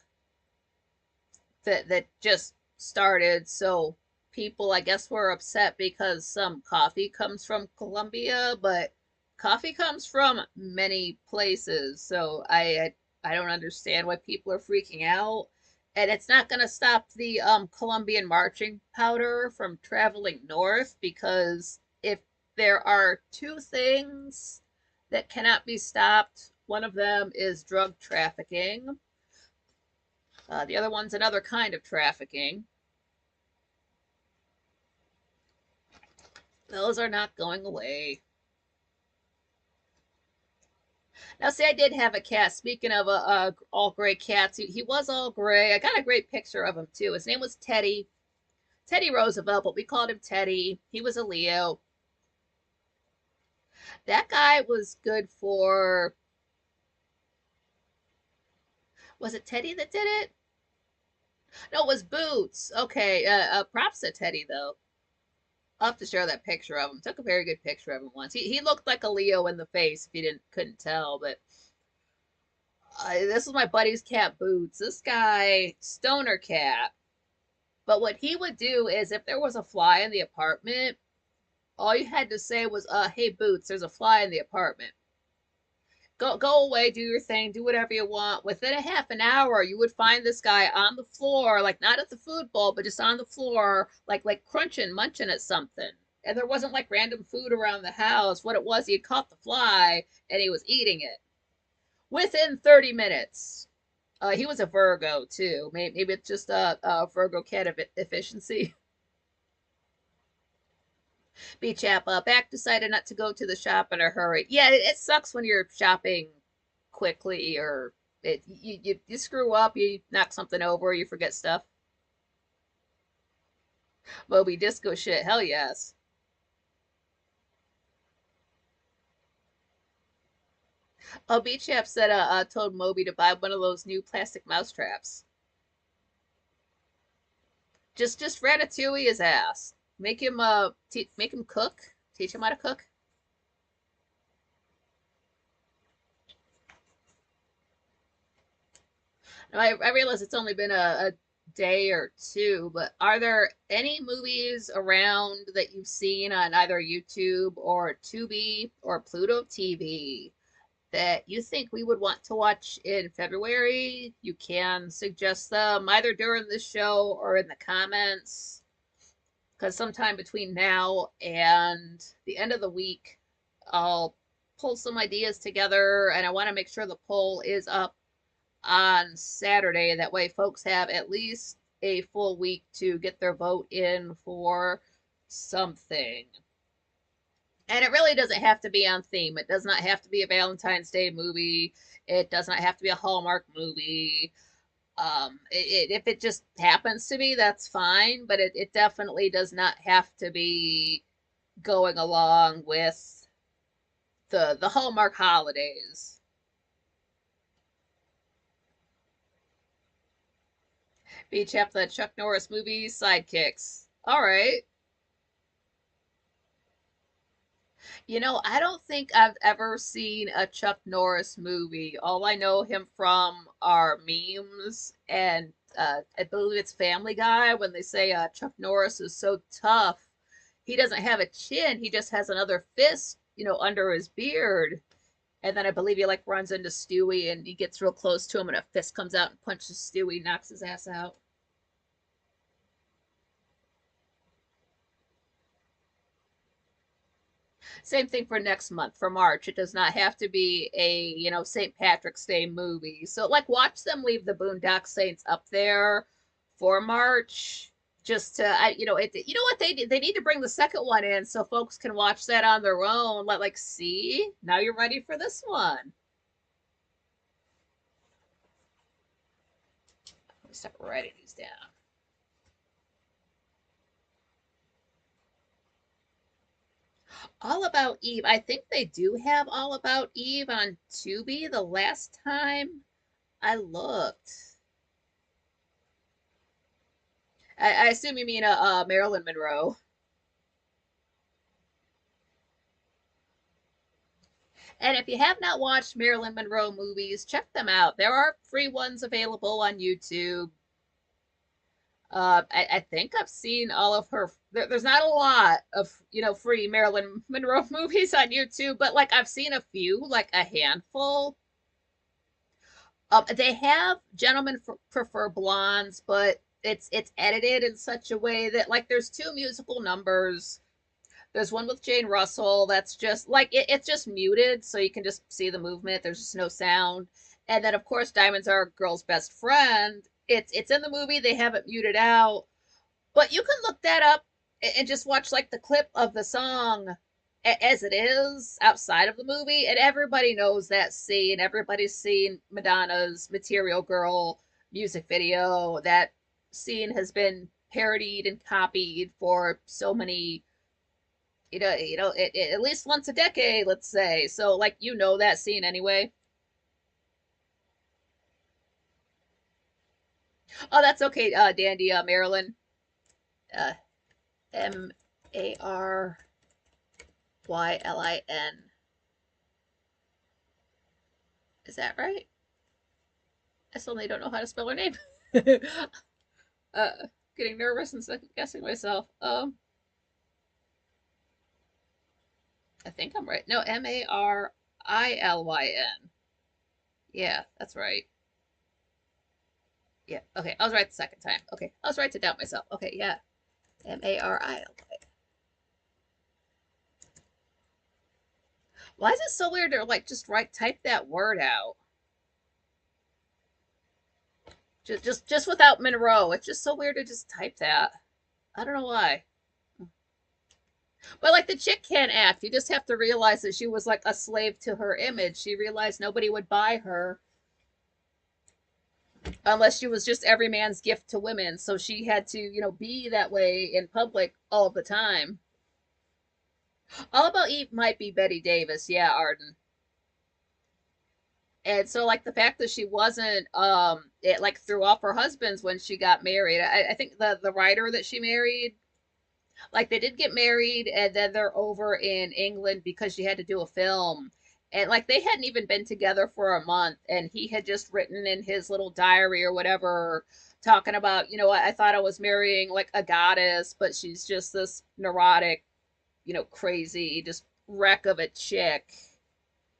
that just started, so people I guess were upset because some coffee comes from Colombia, but coffee comes from many places, so I don't understand why people are freaking out. And it's not going to stop the Colombian marching powder from traveling north, because if there are two things that cannot be stopped, one of them is drug trafficking. The other one's another kind of trafficking. Those are not going away. Now, see, I did have a cat. Speaking of all gray cats, he was all gray. I got a great picture of him too. His name was Teddy. Teddy Roosevelt, but we called him Teddy. He was a Leo. That guy was good for. Was it Teddy that did it? No, it was Boots. Okay, props to Teddy though. I'll have to share that picture of him. Took a very good picture of him once. He looked like a Leo in the face if you didn't couldn't tell, but this is my buddy's cat Boots. This guy, stoner cat. But what he would do is if there was a fly in the apartment, all you had to say was, hey Boots, there's a fly in the apartment. Go away, do your thing, do whatever you want. Within a half an hour, you would find this guy on the floor, like not at the food bowl, but just on the floor, like crunching, munching at something. And there wasn't like random food around the house. What it was, he had caught the fly and he was eating it within 30 minutes. He was a Virgo too. Maybe it's just a Virgo cat of efficiency. B chap back decided not to go to the shop in a hurry. Yeah, it sucks when you're shopping quickly or you screw up, you knock something over, you forget stuff. Moby disco shit, hell yes. Oh, B chap said told Moby to buy one of those new plastic mouse traps. Just ratatouille his ass. Make him make him cook. Teach him how to cook. Now, I realize it's only been a day or two, but are there any movies around that you've seen on either YouTube or Tubi or Pluto TV that you think we would want to watch in February? You can suggest them either during this show or in the comments. Because sometime between now and the end of the week, I'll pull some ideas together and I want to make sure the poll is up on Saturday. That way, folks have at least a full week to get their vote in for something. And it really doesn't have to be on theme. It does not have to be a Valentine's Day movie. It does not have to be a Hallmark movie. If it just happens to be, that's fine. But it definitely does not have to be going along with the Hallmark holidays. Beach up the Chuck Norris movie sidekicks. All right. You know, I don't think I've ever seen a Chuck Norris movie. All I know him from are memes, and I believe it's Family Guy when they say Chuck Norris is so tough. He doesn't have a chin, he just has another fist, under his beard. And then I believe he like runs into Stewie and he gets real close to him and a fist comes out and punches Stewie, knocks his ass out. Same thing for next month, for March. It does not have to be a, St. Patrick's Day movie. So, like, watch them leave the Boondock Saints up there for March. Just to, you know what they need to bring the second one in so folks can watch that on their own. Like, see, now you're ready for this one. Let me start writing these down. All About Eve. I think they do have All About Eve on Tubi the last time I looked. I assume you mean Marilyn Monroe. And if you have not watched Marilyn Monroe movies, check them out. There are free ones available on YouTube. I think I've seen all of her. There's not a lot of free Marilyn Monroe movies on YouTube, but like I've seen a few, like a handful. They have Gentlemen Prefer Blondes, but it's edited in such a way that like there's two musical numbers. There's one with Jane Russell that's just like it's just muted, so you can just see the movement. There's just no sound. And then of course Diamonds Are a Girl's Best Friend. It's in the movie. They have it muted out, but you can look that up and just watch like the clip of the song as it is outside of the movie, and everybody knows that scene. Everybody's seen Madonna's Material Girl music video. That scene has been parodied and copied for so many, at least once a decade, let's say. So, like, that scene anyway. Oh, that's okay, Dandy, Marilyn. Uh, Marylin. Is that right? I suddenly don't know how to spell her name. uh, Getting nervous and second guessing myself. I think I'm right. No, Marilyn. Yeah, that's right. Yeah. Okay, I was right the second time. Okay, I was right to doubt myself. Okay, yeah. Marilyn. Why is it so weird to like just type that word out? Just without Monroe. It's just so weird to just type that. I don't know why. But like the chick can't act. You just have to realize that she was like a slave to her image. She realized nobody would buy her unless she was just every man's gift to women. So she had to, be that way in public all the time. All About Eve might be Betty Davis. Yeah, Arden. And so like the fact that she wasn't it like threw off her husbands when she got married. I think the writer that she married, like they did get married and then they're over in England because she had to do a film. And like they hadn't even been together for a month and he had just written in his little diary or whatever talking about, I thought I was marrying like a goddess, but she's just this neurotic, crazy, just wreck of a chick.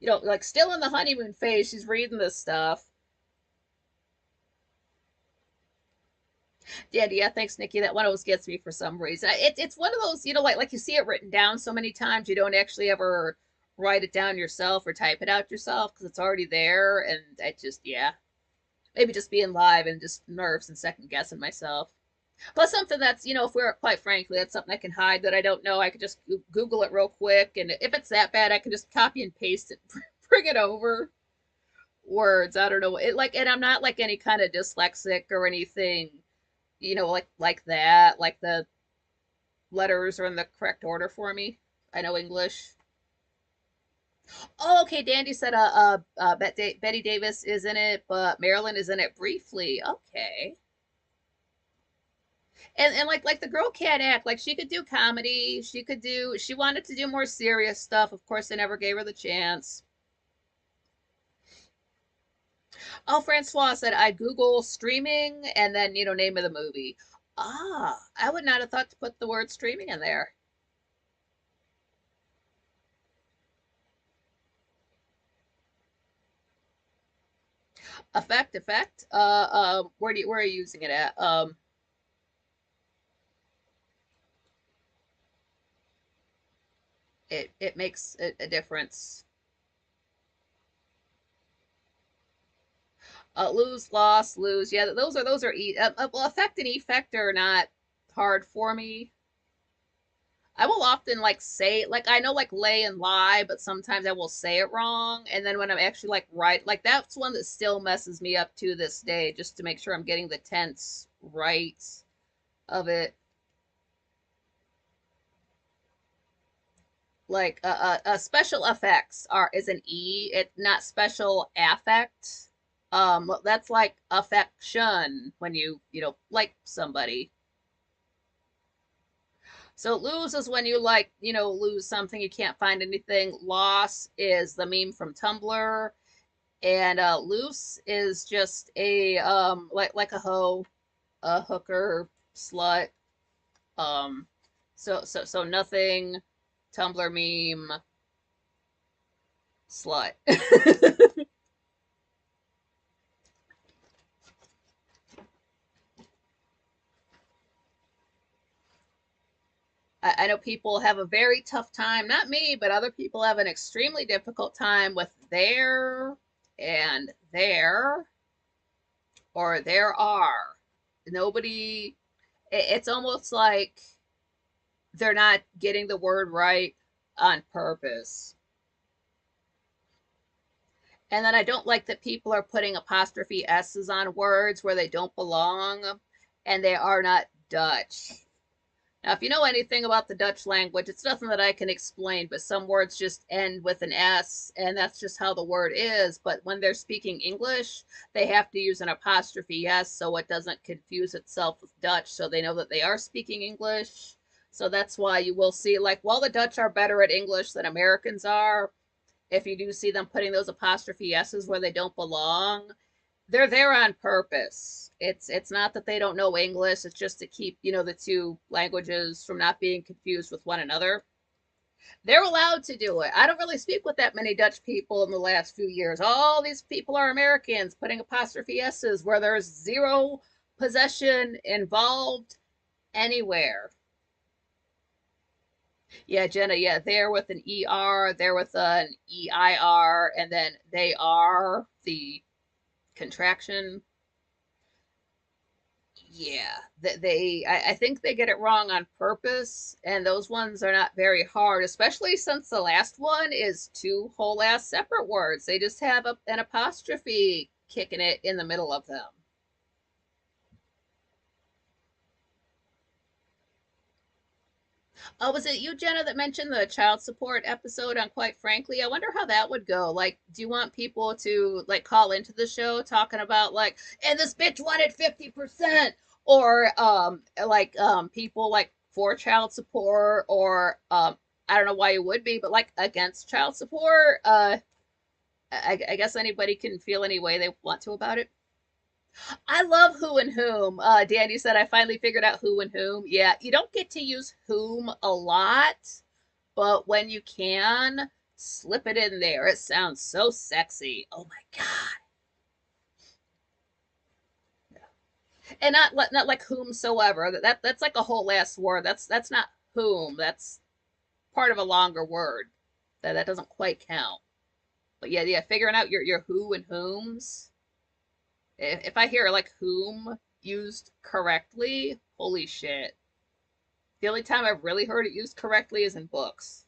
Like still in the honeymoon phase, she's reading this stuff. Yeah, thanks, Nikki. That one always gets me for some reason. It's one of those, like you see it written down so many times, you don't actually ever write it down yourself or type it out yourself because it's already there. And I just, yeah, maybe just being live and just nerves and second guessing myself. Plus, something that's, if we're quite frankly, that's something I can hide that I don't know. I could just Google it real quick. And if it's that bad, I can just copy and paste it, bring it over. Words, I don't know. And I'm not like any kind of dyslexic or anything, like that. Like the letters are in the correct order for me. I know English. Oh, okay. Dandy said Betty Davis is in it, but Marilyn is in it briefly. Okay. And like the girl can't act. Like she could do comedy. She wanted to do more serious stuff. Of course, they never gave her the chance. Oh, Francois said I Google streaming and then, name of the movie. Ah, I would not have thought to put the word streaming in there. Effect. Where are you using it at? It makes a difference. Lose, loss, lose. Yeah, those are well, effect and effect are not hard for me. I will often like say like I know like lay and lie, but sometimes I will say it wrong, and then when I'm actually like right, like that's one that still messes me up to this day, just to make sure I'm getting the tense right of it. Like special effects are is an E. It's not special affect. That's like affection when you like somebody. So lose is when you like lose something, you can't find anything. Loss is the meme from Tumblr, and loose is just a like a hoe, a hooker, slut. Um, so nothing. Tumblr meme, slut. I know people have a very tough time, not me, but other people have an extremely difficult time with there and there or there are. Nobody, it's almost like they're not getting the word right. on purpose. And then I don't like that people are putting apostrophe S's on words where they don't belong and they are not Dutch. Now, if you know anything about the Dutch language, it's nothing that I can explain, but some words just end with an S, and that's just how the word is. But when they're speaking English, they have to use an apostrophe S so it doesn't confuse itself with Dutch, so they know that they are speaking English. So that's why you will see, like, while the Dutch are better at English than Americans are, if you do see them putting those apostrophe S's where they don't belong, they're there on purpose. It's not that they don't know English, it's just to keep, the two languages from not being confused with one another. They're allowed to do it. I don't really speak with that many Dutch people in the last few years. All these people are Americans putting apostrophe S's where there's zero possession involved anywhere. Yeah, Jenna, yeah, they're with an ER, they're with an EIR, and then they are the contraction. Yeah, I think they get it wrong on purpose, and those ones are not very hard, especially since the last one is two whole ass separate words. They just have an apostrophe kicking it in the middle of them. Oh, was it you, Jenna, that mentioned the child support episode on Quite Frankly? I wonder how that would go. Like, do you want people to like call into the show talking about like, and this bitch wanted 50%, or people like for child support, or I don't know why you would be, but like against child support. I guess anybody can feel any way they want to about it. I love who and whom. Danny said, I finally figured out who and whom. Yeah, you don't get to use whom a lot, but when you can, slip it in there. It sounds so sexy. Oh my God. And not like whomsoever. That's like a whole last word. That's not whom. That's part of a longer word. That doesn't quite count. But yeah, figuring out your who and whom's. If I hear like whom used correctly, holy shit. The only time I've really heard it used correctly is in books.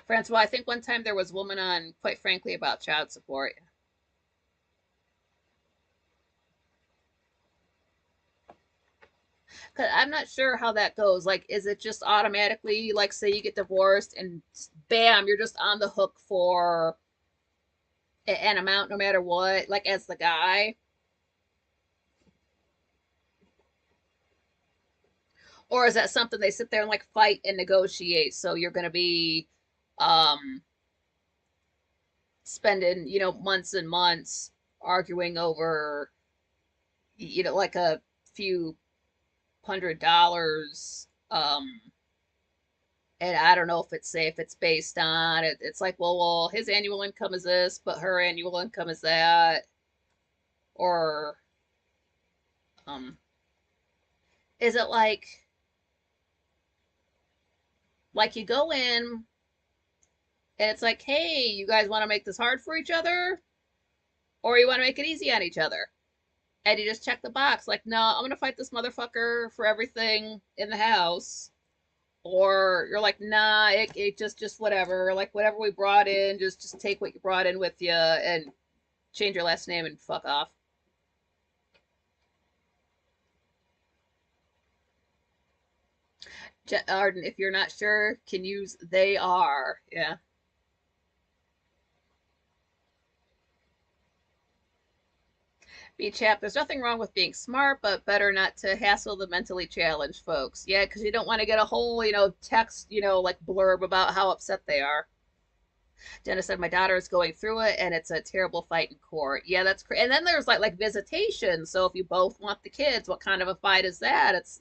Francois, I think one time there was a woman on, Quite Frankly, about child support. Cause I'm not sure how that goes. Like, is it just automatically, like, say you get divorced and bam, you're just on the hook for an amount no matter what, like as the guy? Or is that something they sit there and like fight and negotiate? So you're going to be um spending, months and months arguing over, like a few $100. And I don't know if it's say if it's based on it. It's like, well, his annual income is this, but her annual income is that. Or um is it like you go in and it's like, hey, you guys want to make this hard for each other, or you want to make it easy on each other? And you just check the box, like, no, I'm gonna fight this motherfucker for everything in the house. Or you're like, nah, it just whatever, like whatever we brought in, just take what you brought in with you and change your last name and fuck off. Arden, if you're not sure, can use they are. Yeah. Be chap, there's nothing wrong with being smart, but better not to hassle the mentally challenged folks. Yeah, because you don't want to get a whole, text, like blurb about how upset they are. Jenna said my daughter is going through it, and it's a terrible fight in court. Yeah, that's crazy. And then there's like visitation. So if you both want the kids, what kind of a fight is that? It's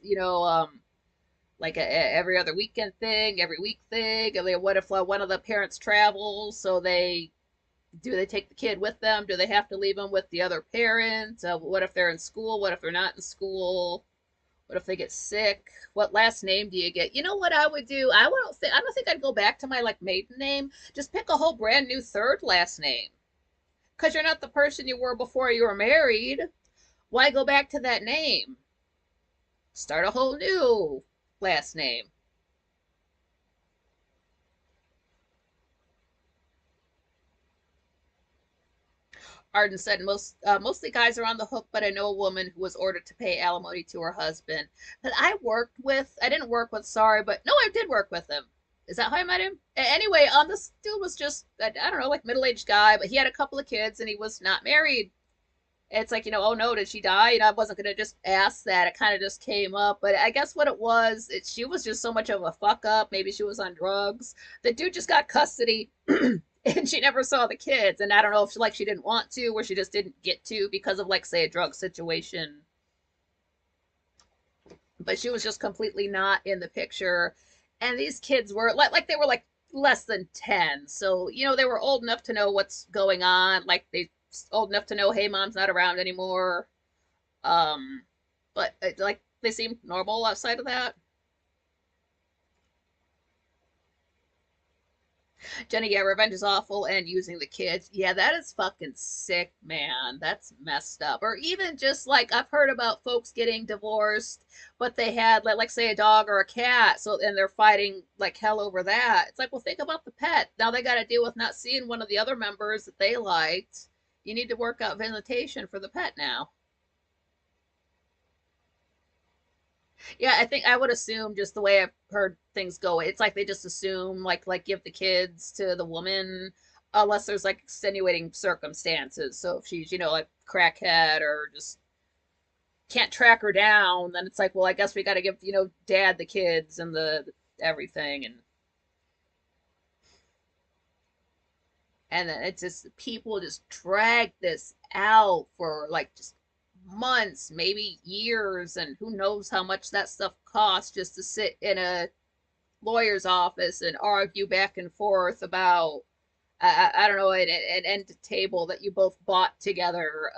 like every other weekend thing, every week thing. And then what if one of the parents travels? So do they take the kid with them? Do they have to leave them with the other parent? What if they're in school? What if they're not in school? What if they get sick? What last name do you get? You know what I would do? I don't think I'd go back to my like maiden name. Just pick a whole brand new third last name. Cause you're not the person you were before you were married. Why go back to that name? Start a whole new last name. Arden said mostly guys are on the hook, but I know a woman who was ordered to pay alimony to her husband that I didn't work with, sorry, but no, I did work with him. Is that how I met him? Anyway, this dude was just, I don't know, like middle-aged guy, but he had a couple of kids and he was not married. It's like, oh no, did she die? I wasn't gonna just ask that. It kind of just came up, but I guess what it was, she was just so much of a fuck up. Maybe she was on drugs. The dude just got custody, and she never saw the kids. And I don't know if she didn't want to, or she just didn't get to because of like say a drug situation. But she was just completely not in the picture. And these kids were like they were like less than 10, so they were old enough to know what's going on. Like they old enough to know, hey, mom's not around anymore. But like they seemed normal outside of that. Jenny, yeah, revenge is awful, and using the kids, yeah, that is fucking sick, man. That's messed up. Or even just like I've heard about folks getting divorced, but they had like say a dog or a cat, so and they're fighting like hell over that. It's like, well, think about the pet. Now they got to deal with not seeing one of the other members that they liked. You need to work out visitation for the pet now. Yeah, I think I would assume just the way I've heard things go, it's like they just assume like give the kids to the woman unless there's like extenuating circumstances. So if she's, like crackhead or just can't track her down, then it's like, well, I guess we got to give, dad the kids and the everything and then it's just people just drag this out for like just months, maybe years, and who knows how much that stuff costs just to sit in a lawyer's office and argue back and forth about I don't know an end table that you both bought together.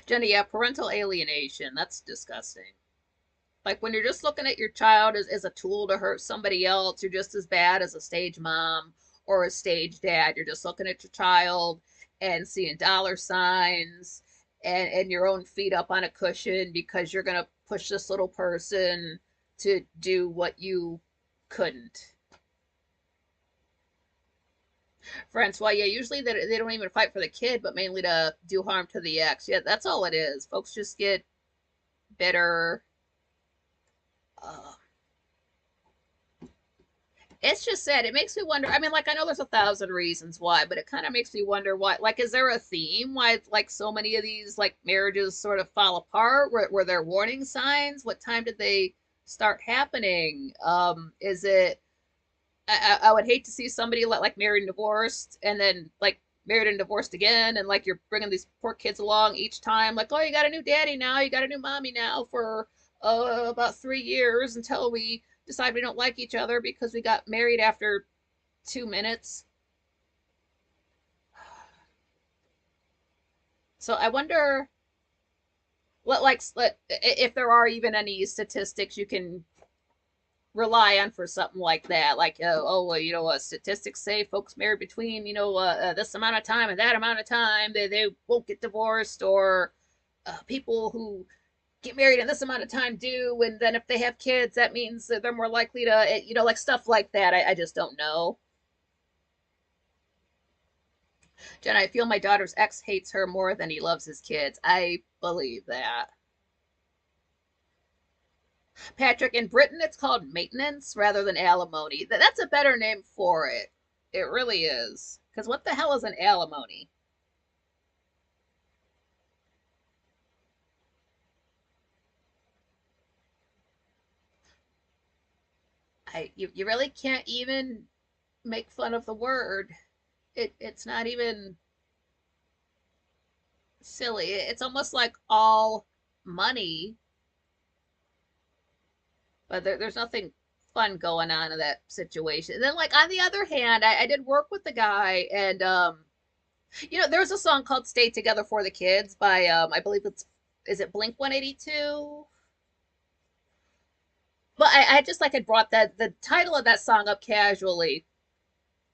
Jenny, yeah, parental alienation, that's disgusting. Like when you're just looking at your child as a tool to hurt somebody else, you're just as bad as a stage mom or a stage dad. You're just looking at your child and seeing dollar signs and your own feet up on a cushion because you're gonna push this little person to do what you couldn't. Francois, yeah, usually they don't even fight for the kid, but mainly to do harm to the ex. Yeah, that's all it is. Folks just get bitter. Uh, it's just sad. It makes me wonder. I mean, like, I know there's a thousand reasons why, but it kind of makes me wonder why. Like, is there a theme why, like, so many of these, like, marriages sort of fall apart? Were there warning signs? What time did they start happening? Is it, I would hate to see somebody like married and divorced and then, like, married and divorced again, and, like, you're bringing these poor kids along each time. Like, oh, you got a new daddy now, you got a new mommy now for about 3 years until we decide we don't like each other because we got married after 2 minutes. So I wonder what if there are even any statistics you can rely on for something like that. Like well, statistics say folks married between this amount of time and that amount of time they won't get divorced, or people who get married in this amount of time do, and then if they have kids that means that they're more likely to like stuff like that. I just don't know. Jen, I feel my daughter's ex hates her more than he loves his kids. I believe that. Patrick, in Britain it's called maintenance rather than alimony. That's a better name for it. It really is, because what the hell is an alimony? You really can't even make fun of the word. It's not even silly. It's almost like all money, but there's nothing fun going on in that situation. And then, like, on the other hand, I did work with the guy, and there's a song called "Stay Together for the Kids" by I believe is it Blink 182. But I just like had brought that the title of that song up casually,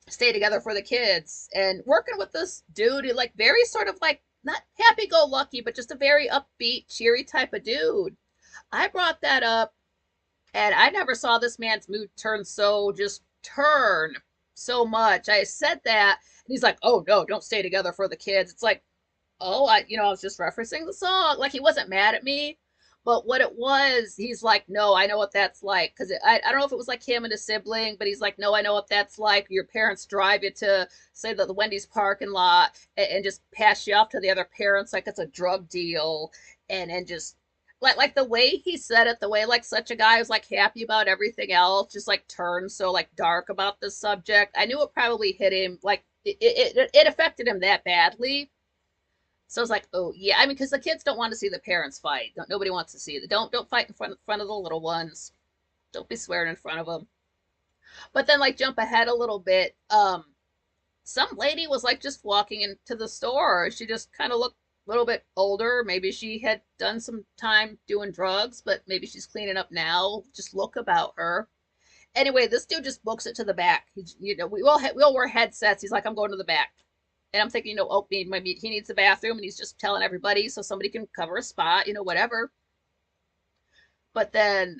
"Stay Together for the Kids," and working with this dude, like very sort of like not happy go lucky, but just a very upbeat, cheery type of dude. I brought that up, and I never saw this man's mood turn so just turn. so much. I said that, and he's like, "Oh no, don't stay together for the kids." It's like, oh, I was just referencing the song. Like he wasn't mad at me, but what it was, he's like, no, I know what that's like. Because I don't know if it was like him and a sibling, but he's like, no, I know what that's like. Your parents drive you to, say, the Wendy's parking lot and just pass you off to the other parents like it's a drug deal. And just like the way he said it, the way like such a guy who's like happy about everything else, just like turned so like dark about this subject. I knew it probably hit him like it affected him that badly. So I was like, oh yeah, I mean, because the kids don't want to see the parents fight. Nobody wants to see it. Don't fight in front of the little ones. Don't be swearing in front of them. But then like jump ahead a little bit. Some lady was like just walking into the store. She just kind of looked a little bit older. Maybe she had done some time doing drugs, but maybe she's cleaning up now. Just look about her. Anyway, this dude just books it to the back. We all wear headsets. He's like, I'm going to the back. And I'm thinking, oh, maybe he needs the bathroom, and he's just telling everybody so somebody can cover a spot, whatever. But then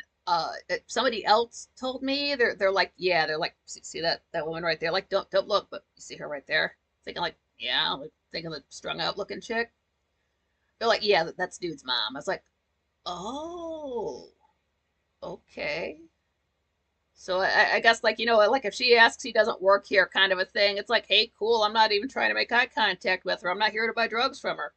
somebody else told me they're like, yeah, they're like, see that woman right there, like don't look, but you see her right there, thinking like, yeah, like, thinking the strung out looking chick. They're like, yeah, that's dude's mom. I was like, oh, okay. So I guess like like if she asks, he doesn't work here, kind of a thing. It's like, hey, cool. I'm not even trying to make eye contact with her. I'm not here to buy drugs from her.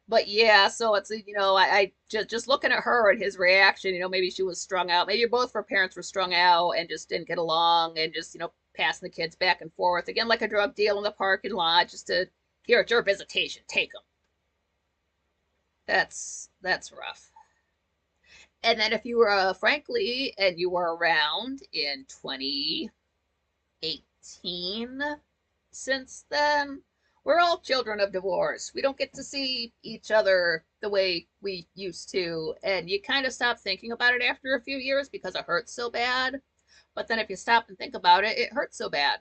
But yeah, so it's I just looking at her and his reaction. Maybe she was strung out. Maybe both of her parents were strung out and just didn't get along and just passing the kids back and forth again like a drug deal in the parking lot. Just to here at your visitation, take them. That's rough. And then if you were frankly, and you were around in 2018, since then, we're all children of divorce. We don't get to see each other the way we used to, and you kind of stop thinking about it after a few years because it hurts so bad. But then if you stop and think about it, it hurts so bad.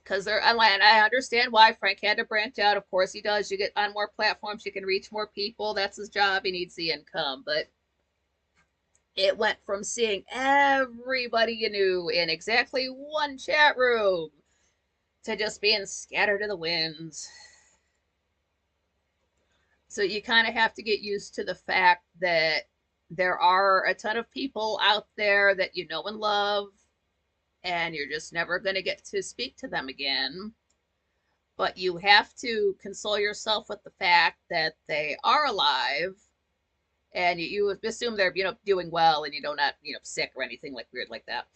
Because and I understand why Frank had to branch out. Of course he does. You get on more platforms, you can reach more people. That's his job. He needs the income. But it went from seeing everybody you knew in exactly one chat room to just being scattered to the winds. So you kind of have to get used to the fact that there are a ton of people out there that you know and love, and you're just never going to get to speak to them again. But you have to console yourself with the fact that they are alive, and you assume they're doing well, and not sick or anything like weird like that.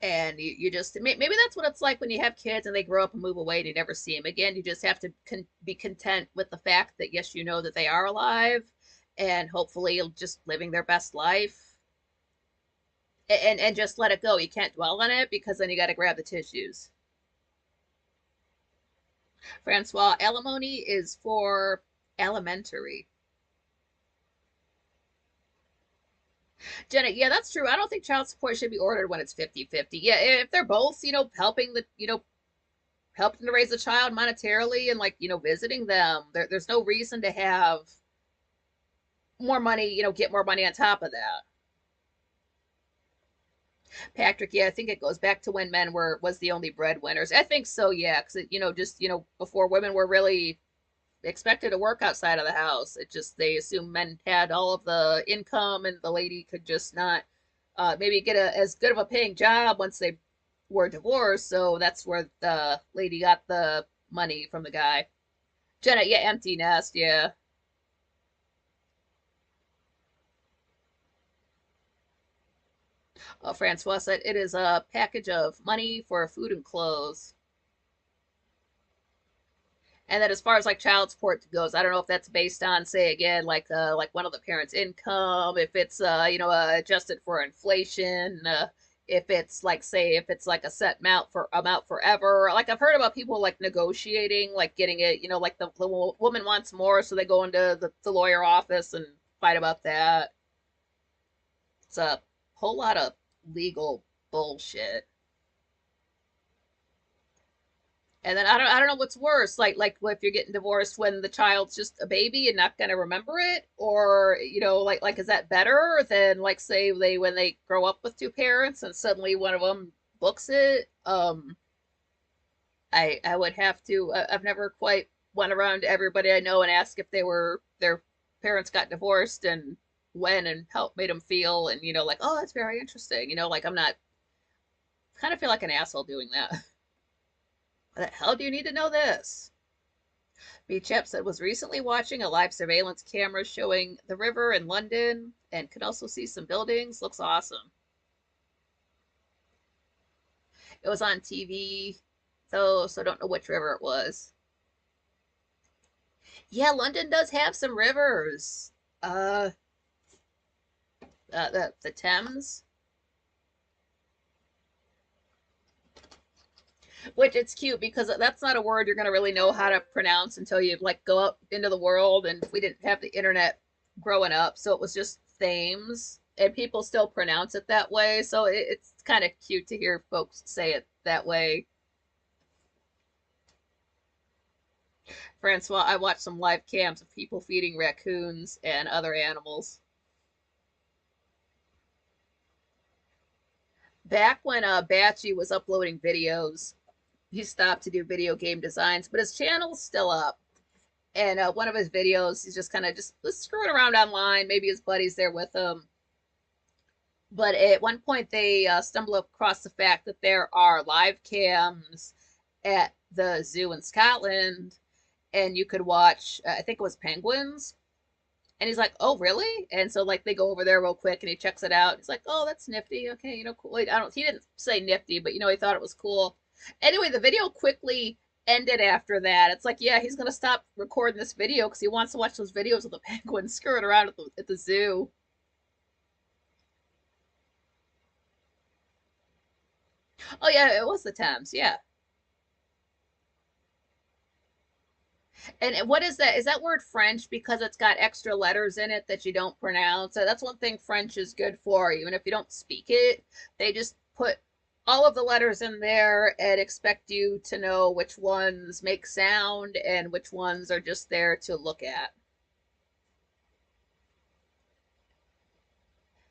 And you just maybe that's what it's like when you have kids and they grow up and move away and you never see them again. You just have to be content with the fact that yes, you know that they are alive, and hopefully just living their best life, and just let it go. You can't dwell on it because then you got to grab the tissues. Francois, alimony is for elementary. Jenna, yeah, that's true. I don't think child support should be ordered when it's 50-50. Yeah, if they're both, helping helping to raise a child monetarily and like, visiting them, there's no reason to have more money, get more money on top of that. Patrick, yeah, I think it goes back to when men was the only breadwinners. I think so, yeah, because just before women were really expected to work outside of the house. It just they assumed men had all of the income and the lady could just not maybe get as good of a paying job once they were divorced. So that's where the lady got the money from the guy. Jenna, yeah, empty nest, yeah. Francois said it is a package of money for food and clothes. And then as far as like child support goes, I don't know if that's based on, say again, like one of the parents' income, if it's adjusted for inflation, if it's like say if it's like a set amount forever. Like I've heard about people like negotiating, like getting it, like the woman wants more, so they go into the lawyer office and fight about that. It's a whole lot of legal bullshit. And then I don't know what's worse, like if you're getting divorced when the child's just a baby and not gonna remember it, or like is that better than like say they when they grow up with two parents and suddenly one of them books it? I would have to. I've never quite went around to everybody I know and asked if their parents got divorced and when and how it made them feel, and like, oh, that's very interesting. Like I'm not, kind of feel like an asshole doing that. What the hell do you need to know this? B. Chep said was recently watching a live surveillance camera showing the river in London and could also see some buildings. Looks awesome. It was on TV, so don't know which river it was. Yeah, London does have some rivers. Uh, the Thames, which it's cute because that's not a word you're gonna really know how to pronounce until you like go up into the world. And we didn't have the internet growing up, so it was just Thames, and people still pronounce it that way. So it's kind of cute to hear folks say it that way. Francois, I watched some live cams of people feeding raccoons and other animals. Back when Batchy was uploading videos, he stopped to do video game designs, but his channel's still up. And one of his videos, he's just kind of just screwing around online. Maybe his buddy's there with him. But at one point, they stumble across the fact that there are live cams at the zoo in Scotland, and you could watch, I think it was penguins. And he's like, "Oh, really?" And so like they go over there real quick, and he checks it out. He's like, "Oh, that's nifty. Okay, cool." Like, I don't. He didn't say nifty, but he thought it was cool. Anyway, the video quickly ended after that. It's like, yeah, he's gonna stop recording this video because he wants to watch those videos of the penguins screwing around at the zoo. Oh yeah, it was the Thames. Yeah. And what is that? Is that word French because it's got extra letters in it that you don't pronounce? So that's one thing French is good for. Even if you don't speak it, they just put all of the letters in there and expect you to know which ones make sound and which ones are just there to look at.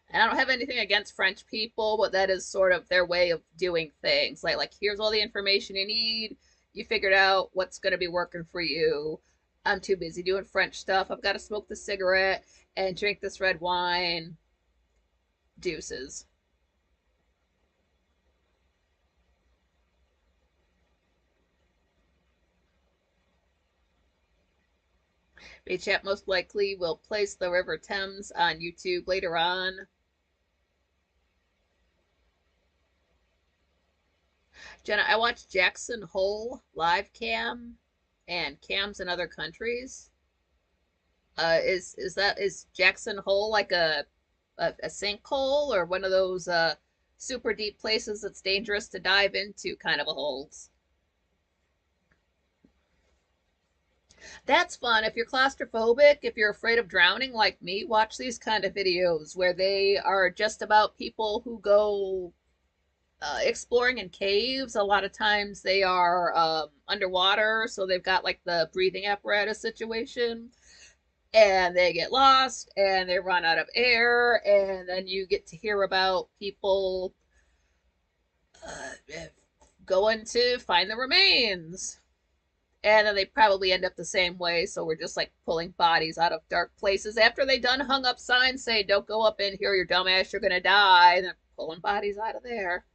And I don't have anything against French people, but that is sort of their way of doing things. Like here's all the information you need. You figured out what's going to be working for you. I'm too busy doing French stuff. I've got to smoke this cigarette and drink this red wine. Deuces. Chat most likely will place the River Thames on YouTube later on. Jenna, I watched Jackson Hole live cam and cams in other countries. Is Jackson Hole like a sinkhole or one of those super deep places that's dangerous to dive into kind of a holes? That's fun. If you're claustrophobic, if you're afraid of drowning like me, watch these kind of videos where they are just about people who go exploring in caves. A lot of times they are underwater, so they've got like the breathing apparatus situation, and they get lost and they run out of air, and then you get to hear about people going to find the remains. And then they probably end up the same way, so we're just like pulling bodies out of dark places after they done hung up signs saying, "Don't go up in here, you're dumbass, you're gonna die," and then pulling bodies out of there.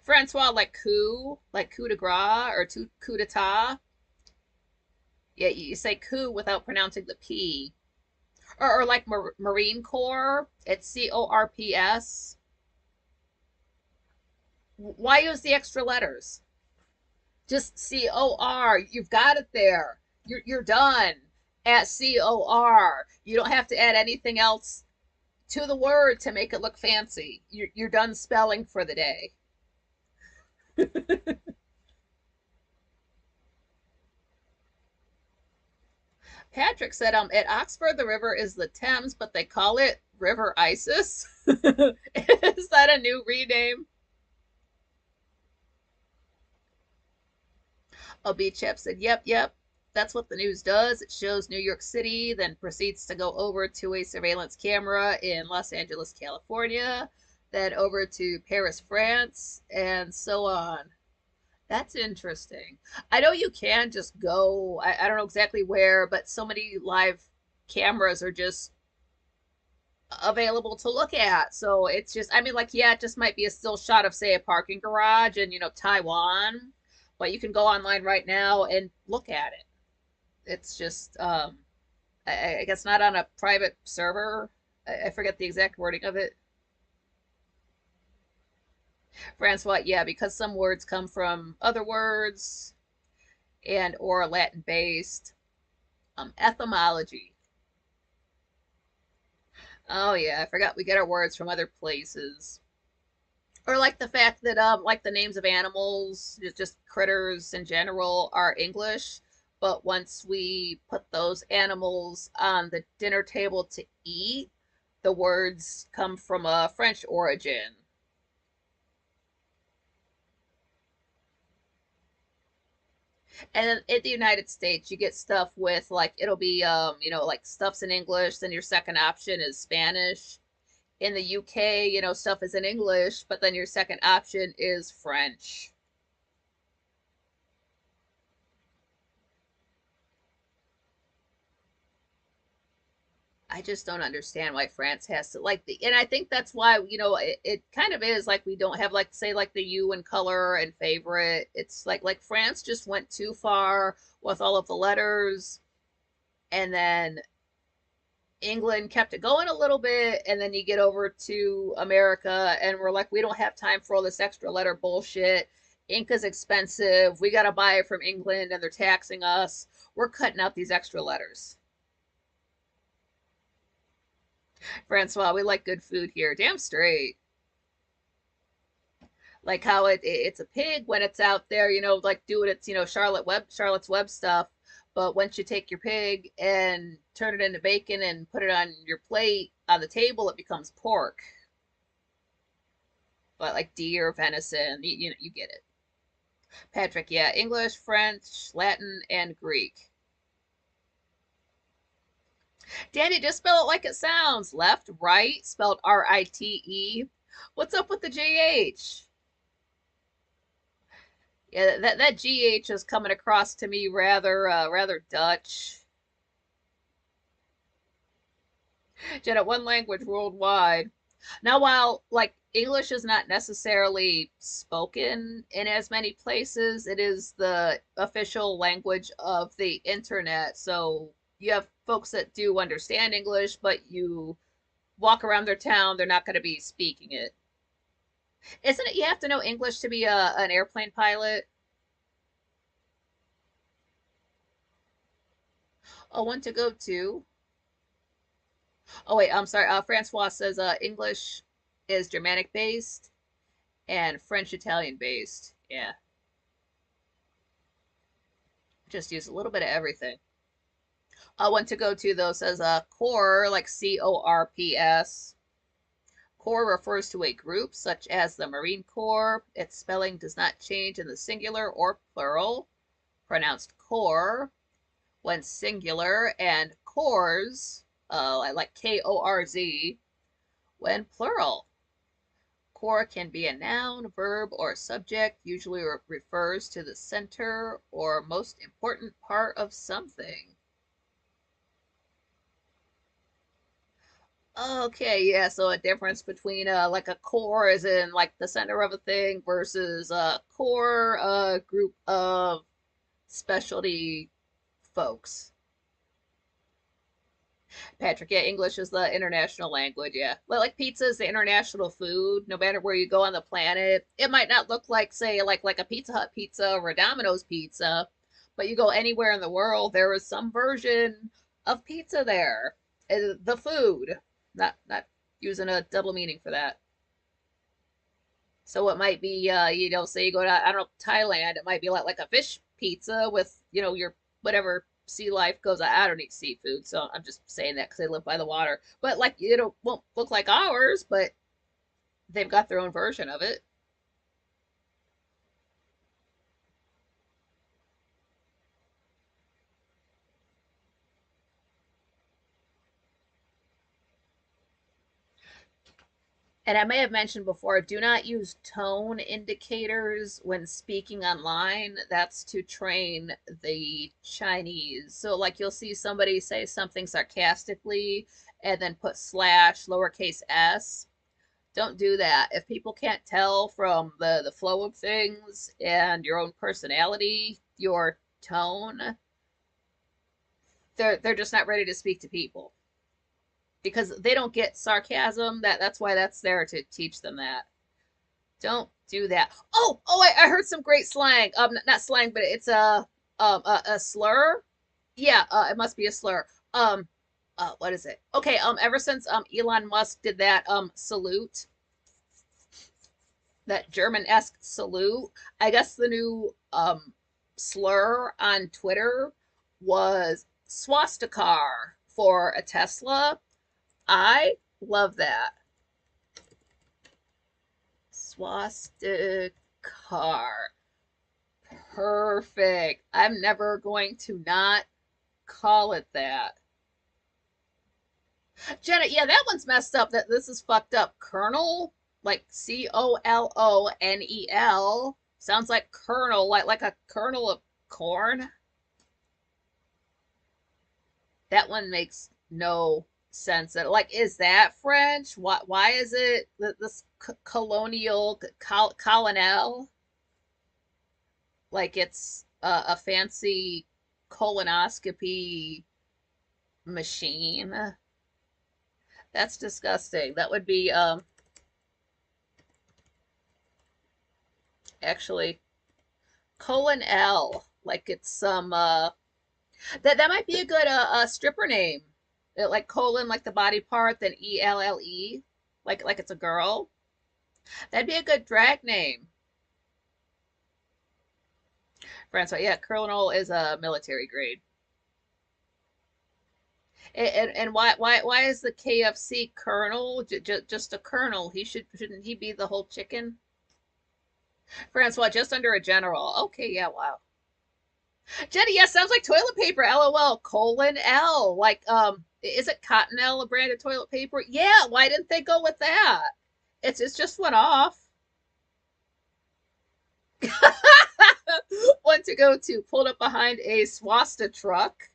Francois, like coup de grace or coup d'etat. Yeah, you say coup without pronouncing the P. Or like Marine Corps, it's CORPS. Why use the extra letters? Just COR. You've got it there. You're done at COR. You don't have to add anything else to the word to make it look fancy. You're done spelling for the day. Patrick said, at Oxford the river is the Thames, but they call it River Isis. Is that a new rename? A beach chap said, "Yep, yep. That's what the news does. It shows New York City, then proceeds to go over to a surveillance camera in Los Angeles, California, then over to Paris, France, and so on." That's interesting. I know you can just go, I don't know exactly where, but so many live cameras are just available to look at. So it's just, I mean, like, yeah, it just might be a still shot of, say, a parking garage in, Taiwan, but you can go online right now and look at it. It's just, I guess not on a private server. I forget the exact wording of it. Francois, yeah, because some words come from other words and or Latin based. Etymology. Oh yeah, I forgot we get our words from other places. Or like the fact that like the names of animals, just critters in general are English, but once we put those animals on the dinner table to eat, the words come from a French origin. And in the United States, you get stuff with like it'll be like stuff's in English, then your second option is Spanish. In the UK, stuff is in English, but then your second option is French. I just don't understand why France has to like the, and I think that's why it kind of is like we don't have like say like the U in color and favorite. It's like France just went too far with all of the letters, and then England kept it going a little bit, and then you get over to America, and we're like, we don't have time for all this extra letter bullshit. Ink is expensive. We got to buy it from England, and they're taxing us. We're cutting out these extra letters. Francois, we like good food here. Damn straight. Like how it's a pig when it's out there, like doing its, Charlotte's Web stuff. But once you take your pig and turn it into bacon and put it on your plate on the table, it becomes pork. But like deer, venison, you get it. Patrick, yeah, English, French, Latin, and Greek. Danny, just spell it like it sounds. Left, right, spelled Rite. What's up with the JH? Yeah, that GH is coming across to me rather Dutch. Jenna, one language worldwide. Now, while like English is not necessarily spoken in as many places, it is the official language of the internet. So you have folks that do understand English, but you walk around their town, they're not going to be speaking it. Isn't it you have to know English to be an airplane pilot? Oh, one to go to. Oh wait, I'm sorry. Francois says English is Germanic based and French Italian based. Yeah, just use a little bit of everything. One to go to though says core like CORPS. Corps refers to a group such as the Marine Corps. Its spelling does not change in the singular or plural. Pronounced core when singular, and corps, I like KORZ, when plural. Core can be a noun, verb, or subject, usually refers to the center or most important part of something. Okay, yeah, so a difference between like a core is in like the center of a thing versus a core group of specialty folks. Patrick, yeah, English is the international language, yeah. Well, like pizza is the international food, no matter where you go on the planet. It might not look like, say, like a Pizza Hut pizza or a Domino's pizza, but you go anywhere in the world, there is some version of pizza there. The food, not using a double meaning for that. So it might be, say you go to, I don't know, Thailand, it might be like a fish pizza with, your whatever sea life goes. I don't eat seafood, so I'm just saying that because I live by the water. But like, it won't look like ours, but they've got their own version of it. And I may have mentioned before, do not use tone indicators when speaking online. That's to train the Chinese. So, like, you'll see somebody say something sarcastically and then put slash lowercase s. Don't do that. If people can't tell from the flow of things and your own personality, your tone, they're just not ready to speak to people because they don't get sarcasm. That's why that's there to teach them that. Don't do that. I heard some great slang. Not slang, but it's a slur. Yeah, it must be a slur. What is it? Okay, ever since Elon Musk did that salute, that German-esque salute, I guess the new slur on Twitter was swastikar for a Tesla. I love that. Swastikar. Perfect. I'm never going to not call it that. Jenna, yeah, that one's messed up. That this is fucked up. Colonel, like Colonel. Sounds like kernel, like a kernel of corn. That one makes no sense. Like, is that French? Why is it this colonial colonel? Like it's a fancy colonoscopy machine. That's disgusting. That would be actually colon L. Like it's some that might be a good stripper name. Like colon, like the body part, then ELLE, like it's a girl. That'd be a good drag name. Francois, yeah, colonel is a military grade. And why is the KFC colonel just a colonel? Shouldn't he be the whole chicken? Francois, just under a general. Okay, yeah, wow. Jenny, yeah, sounds like toilet paper. LOL. Colon L. Like, is it Cottonelle, a brand of toilet paper? Yeah, why didn't they go with that? It's just went off. One to go to. Pulled up behind a swasta truck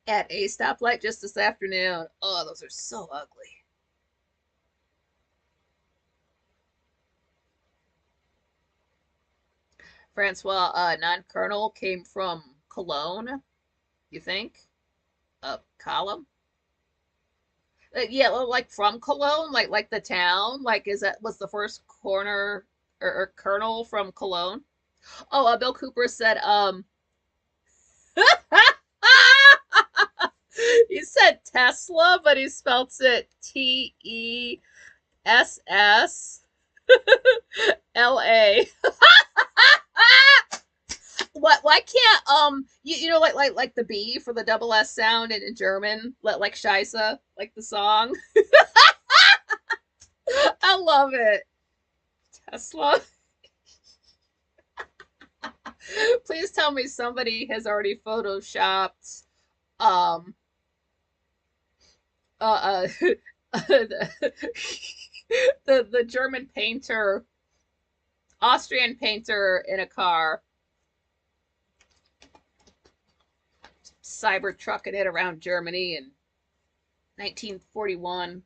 at a stoplight just this afternoon. Oh, those are so ugly. Francois, non-colonel came from Cologne, you think? Column? Yeah, like from Cologne, like the town. Like, was the first corner or colonel from Cologne? Oh, Bill Cooper said, he said Tesla, but he spells it TESSLA. What? Why can't you know like the B for the double S sound in German, like Scheisse, like the song. I love it. Tesla. Please tell me somebody has already photoshopped um uh, the German painter, Austrian painter in a car, cyber trucking it around Germany in 1941.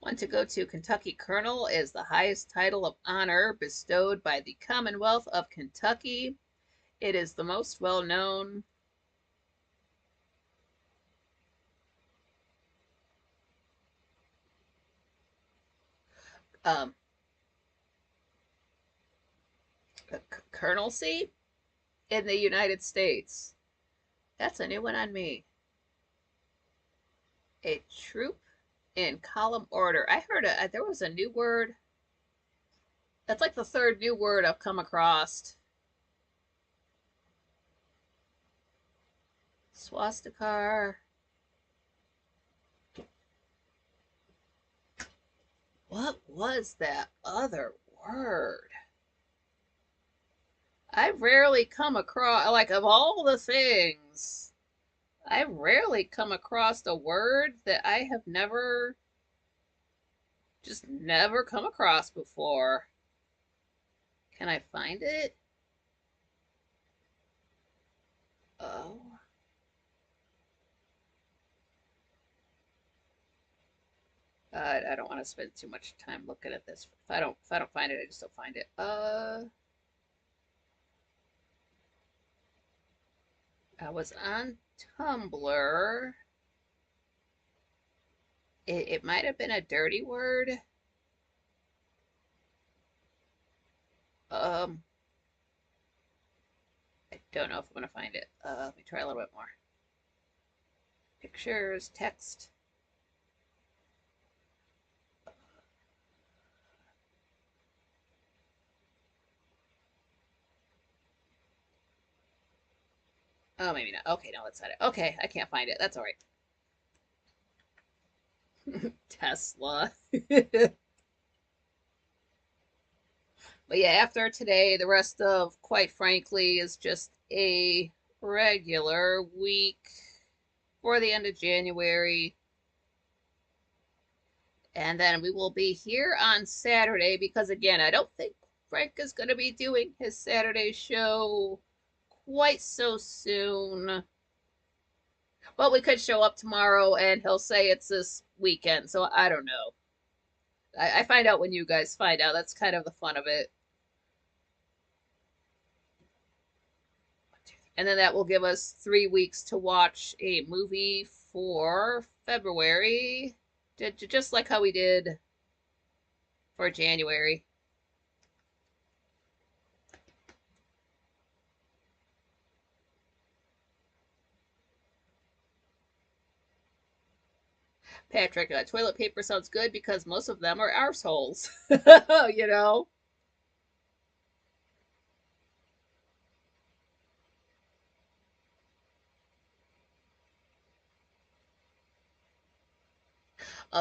One to go to. Kentucky Colonel is the highest title of honor bestowed by the Commonwealth of Kentucky. It is the most well known. Um, Colonelcy in the United States. That's a new one on me. A troop in column order. I heard there was a new word. That's like the third new word I've come across. Swastikar. What was that other word? I rarely come across, like, of all the things I rarely come across a word that I have never, just never come across before. Can I find it? Oh, I don't want to spend too much time looking at this. If I don't find it, I just don't find it. I was on Tumblr. It might have been a dirty word. Um, I don't know if I'm gonna find it. Let me try a little bit more. Pictures, text. Oh, maybe not. Okay, no, that's not it. Okay, I can't find it. That's all right. Tesla. But yeah, after today, the rest of, quite frankly, is just a regular week for the end of January. And then we will be here on Saturday because, again, I don't think Frank is going to be doing his Saturday show quite so soon. But we could show up tomorrow and he'll say it's this weekend. So I don't know. I find out when you guys find out. That's kind of the fun of it. And then that will give us 3 weeks to watch a movie for February. Just like how we did for January. Patrick, toilet paper sounds good because most of them are arseholes. You know?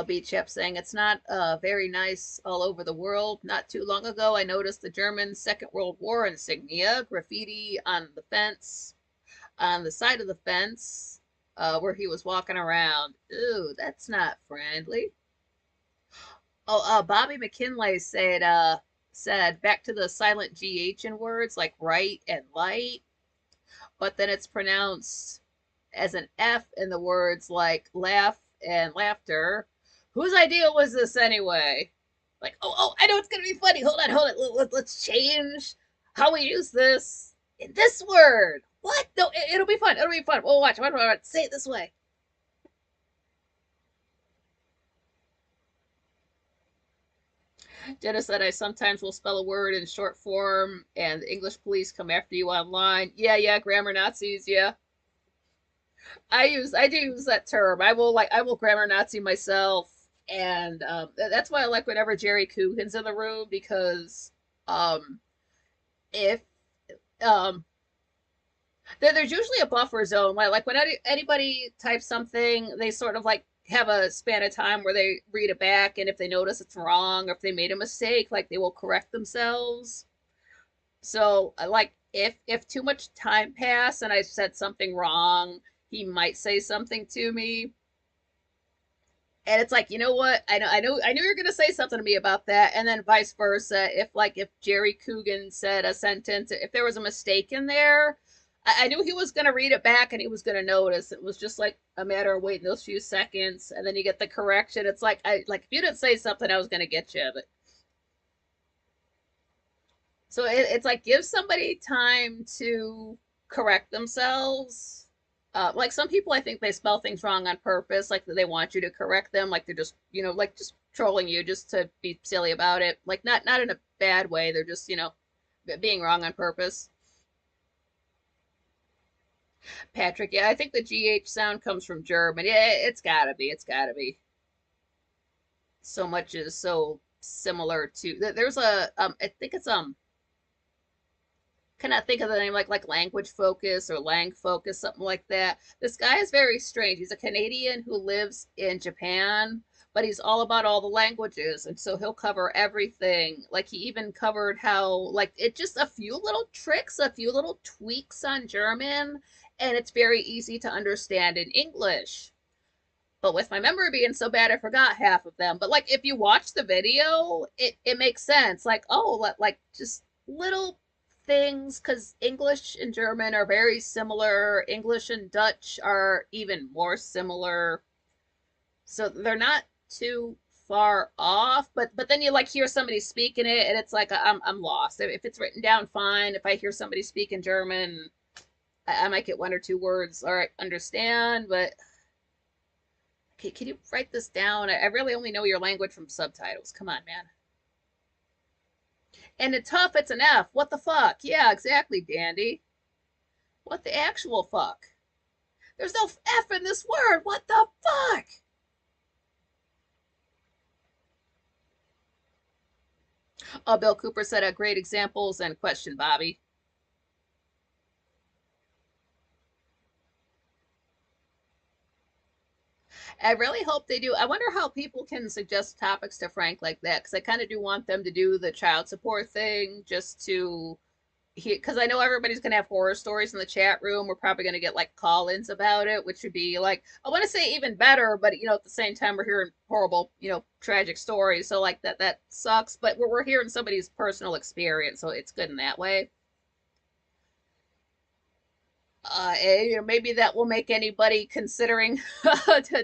Beat Chef saying it's not very nice all over the world. Not too long ago, I noticed the German Second World War insignia, graffiti on the fence, on the side of the fence where he was walking around. Ooh, that's not friendly. Oh, Bobby McKinley said back to the silent GH in words like right and light, but then it's pronounced as an F in the words like laugh and laughter. Whose idea was this anyway? Like, I know it's gonna be funny. Hold on. Let's change how we use this in this word. What? No, it'll be fun. It'll be fun. We'll watch. Say it this way. Jenna said, I sometimes will spell a word in short form and the English police come after you online. Yeah, grammar Nazis, yeah. I do use that term. I will grammar Nazi myself, and that's why I like whenever Jerry Coogan's in the room because um, if um, there's usually a buffer zone. Like when anybody types something, they sort of like have a span of time where they read it back, and if they notice it's wrong or if they made a mistake, like they will correct themselves. So like if too much time passed and I said something wrong, he might say something to me. And it's like, you know what? I knew you were gonna say something to me about that, and then vice versa. If Jerry Coogan said a sentence, if there was a mistake in there, I knew he was gonna read it back and he was gonna notice. It was just like a matter of waiting those few seconds, and then you get the correction. It's like if you didn't say something, I was gonna get you. But so it's like give somebody time to correct themselves. Like some people, I think they spell things wrong on purpose, like they want you to correct them, like they're just like just trolling you just to be silly about it. Like not in a bad way. They're just being wrong on purpose. Patrick, yeah, I think the GH sound comes from German. Yeah, it's gotta be. It's gotta be. So much is so similar to. There's a I think it's cannot think of the name like language focus or lang focus something like that. This guy is very strange. He's a Canadian who lives in Japan, but he's all about all the languages, and so he'll cover everything. Like he even covered how like it just a few little tricks, a few little tweaks on German, and it's very easy to understand in English. But with my memory being so bad, I forgot half of them. But like if you watch the video, it makes sense. Like, oh, like just little things, because English and German are very similar. English and Dutch are even more similar. So they're not too far off, but then you like hear somebody speaking it and it's like I'm lost. If it's written down, fine. If I hear somebody speaking German, I might get one or two words or I understand, but okay, can you write this down? I really only know your language from subtitles. Come on, man. And it's tough, it's an F. What the fuck? Yeah, exactly, Dandy. What the actual fuck? There's no F in this word. What the fuck? Oh, Bill Cooper said great examples and question, Bobby. I really hope they do. I wonder how people can suggest topics to Frank like that, because I kind of do want them to do the child support thing just to, because I know everybody's going to have horror stories in the chat room. We're probably going to get like call-ins about it, which would be like, I want to say even better, but at the same time we're hearing horrible, tragic stories. So like that sucks, but we're hearing somebody's personal experience, so it's good in that way. And, maybe that will make anybody considering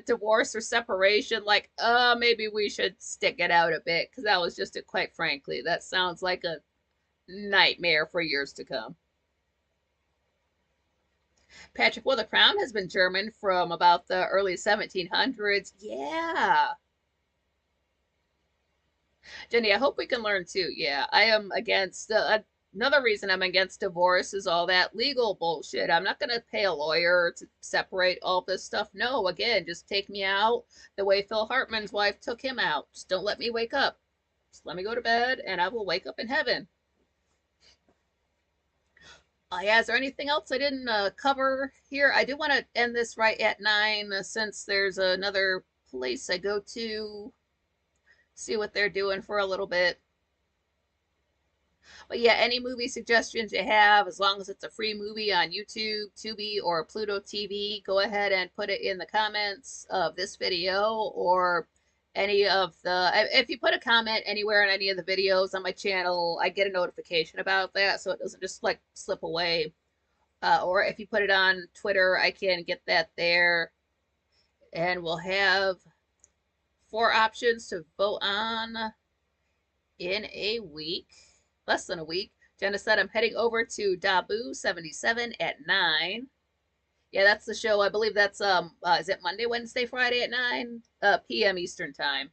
divorce or separation like, maybe we should stick it out a bit, because that was just quite frankly, that sounds like a nightmare for years to come. Patrick, well, the crown has been German from about the early 1700s. Yeah. Jenny, I hope we can learn too. Yeah, I am against another reason I'm against divorce is all that legal bullshit. I'm not going to pay a lawyer to separate all this stuff. No, again, just take me out the way Phil Hartman's wife took him out. Just don't let me wake up. Just let me go to bed and I will wake up in heaven. Yeah, is there anything else I didn't cover here? I do want to end this right at 9 since there's another place I go to see what they're doing for a little bit. But yeah, any movie suggestions you have, as long as it's a free movie on YouTube, Tubi, or Pluto TV, go ahead and put it in the comments of this video or any of the. If you put a comment anywhere in any of the videos on my channel, I get a notification about that, so it doesn't just like slip away. Or if you put it on Twitter, I can get that there. And we'll have 4 options to vote on in a week. Less than a week. Jenna said I'm heading over to Dabu 77 at 9. Yeah, that's the show. I believe that's is it Monday, Wednesday, Friday at 9 p.m. Eastern time.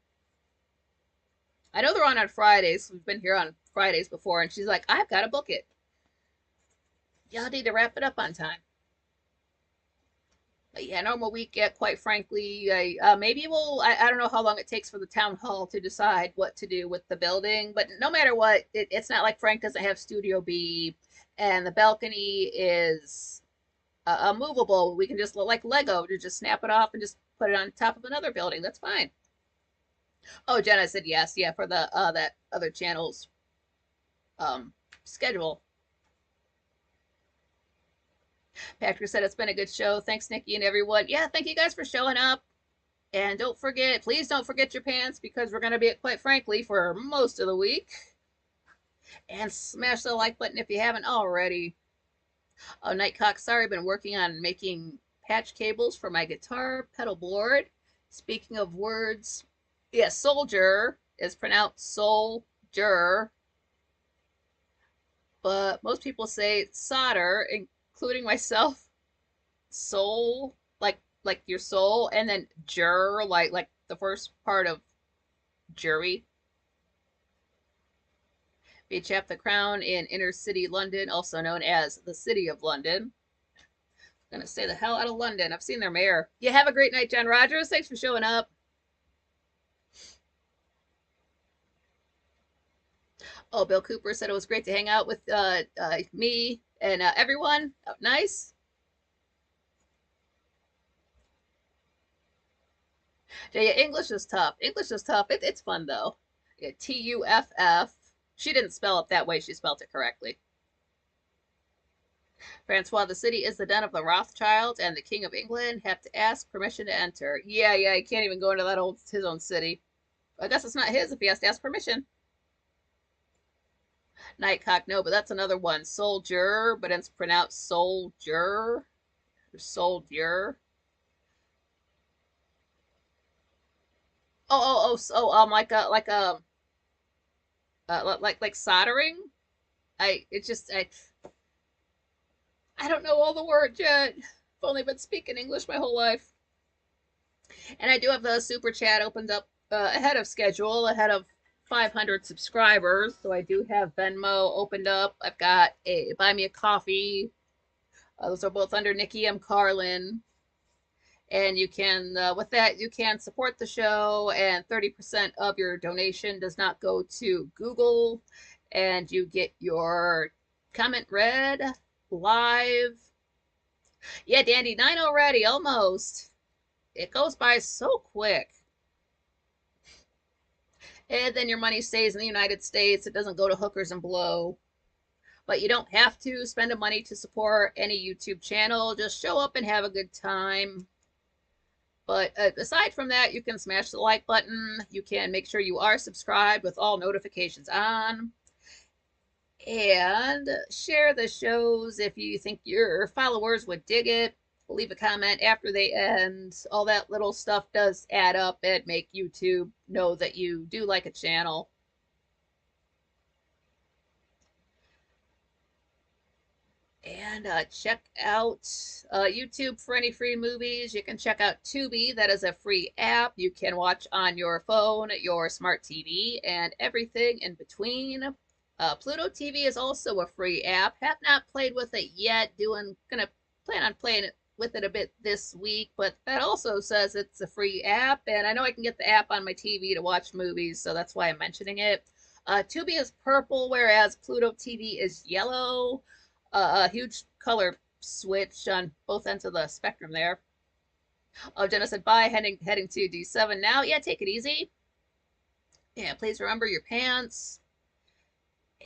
I know they're on Fridays. We've been here on Fridays before, and she's like, I've got to book it. Y'all need to wrap it up on time. But yeah, normal week. Yeah, quite frankly, maybe we'll. I don't know how long it takes for the town hall to decide what to do with the building. But no matter what, it's not like Frank doesn't have Studio B, and the balcony is movable. We can just like Lego to just snap it off and just put it on top of another building. That's fine. Oh, Jenna said yes. Yeah, for the that other channel's schedule. Patrick said it's been a good show. Thanks, Nikki and everyone. Yeah, thank you guys for showing up. And don't forget, please don't forget your pants, because we're going to be at Quite Frankly for most of the week. And smash the like button if you haven't already. Oh, Nightcock, sorry, I've been working on making patch cables for my guitar pedal board. Speaking of words, yeah, soldier is pronounced soldier. But most people say solder, including myself. Soul, like your soul, and then jur, like the first part of jury. Beach the Crown in inner city London, also known as the City of London. I'm gonna stay the hell out of London. I've seen their mayor. You have a great night, John Rogers. Thanks for showing up. Oh, Bill Cooper said it was great to hang out with me and everyone. Oh, nice. Yeah, English is tough. English is tough. It's fun though. Yeah, Tuff. She didn't spell it that way. She spelled it correctly. Francois, the city is the den of the Rothschilds, and the King of England have to ask permission to enter. Yeah, yeah, he can't even go into that old his own city. I guess it's not his if he has to ask permission. Nightcock, no, but that's another one. Soldier, but it's pronounced soldier or soldier. Like a like soldering. It's just I don't know all the words yet. I've only been speaking English my whole life. And I do have the super chat opened up ahead of schedule, ahead of 500 subscribers. So I do have Venmo opened up. I've got a Buy Me a Coffee. Those are both under Nikki M. Carlin. And you can, with that, you can support the show, and 30% of your donation does not go to Google, and you get your comment read live. Yeah, Dandy, 9 already, almost. It goes by so quick. And then your money stays in the United States. It doesn't go to hookers and blow. But you don't have to spend the money to support any YouTube channel. Just show up and have a good time. But aside from that, you can smash the like button. You can make sure you are subscribed with all notifications on. And share the shows if you think your followers would dig it. Leave a comment after they end. All that little stuff does add up and make YouTube know that you do like a channel. And check out YouTube for any free movies. You can check out Tubi. That is a free app you can watch on your phone, your smart TV, and everything in between. Pluto TV is also a free app. Have not played with it yet. Gonna plan on playing it with it a bit this week, but that also says it's a free app, and I know I can get the app on my TV to watch movies, so that's why I'm mentioning it. Tubi is purple, whereas Pluto TV is yellow. A huge color switch on both ends of the spectrum there. Oh, Jenna said bye, heading to D7 now. Yeah, take it easy. Yeah, please remember your pants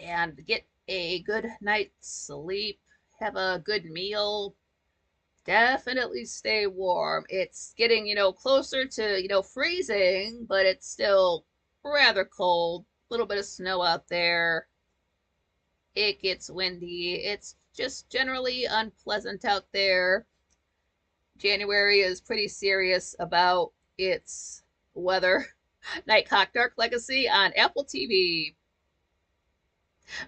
and get a good night's sleep. Have a good meal. Definitely stay warm. It's getting, closer to, freezing, but it's still rather cold. A little bit of snow out there. It gets windy. It's just generally unpleasant out there. January is pretty serious about its weather. Nightcock Dark Legacy on Apple TV.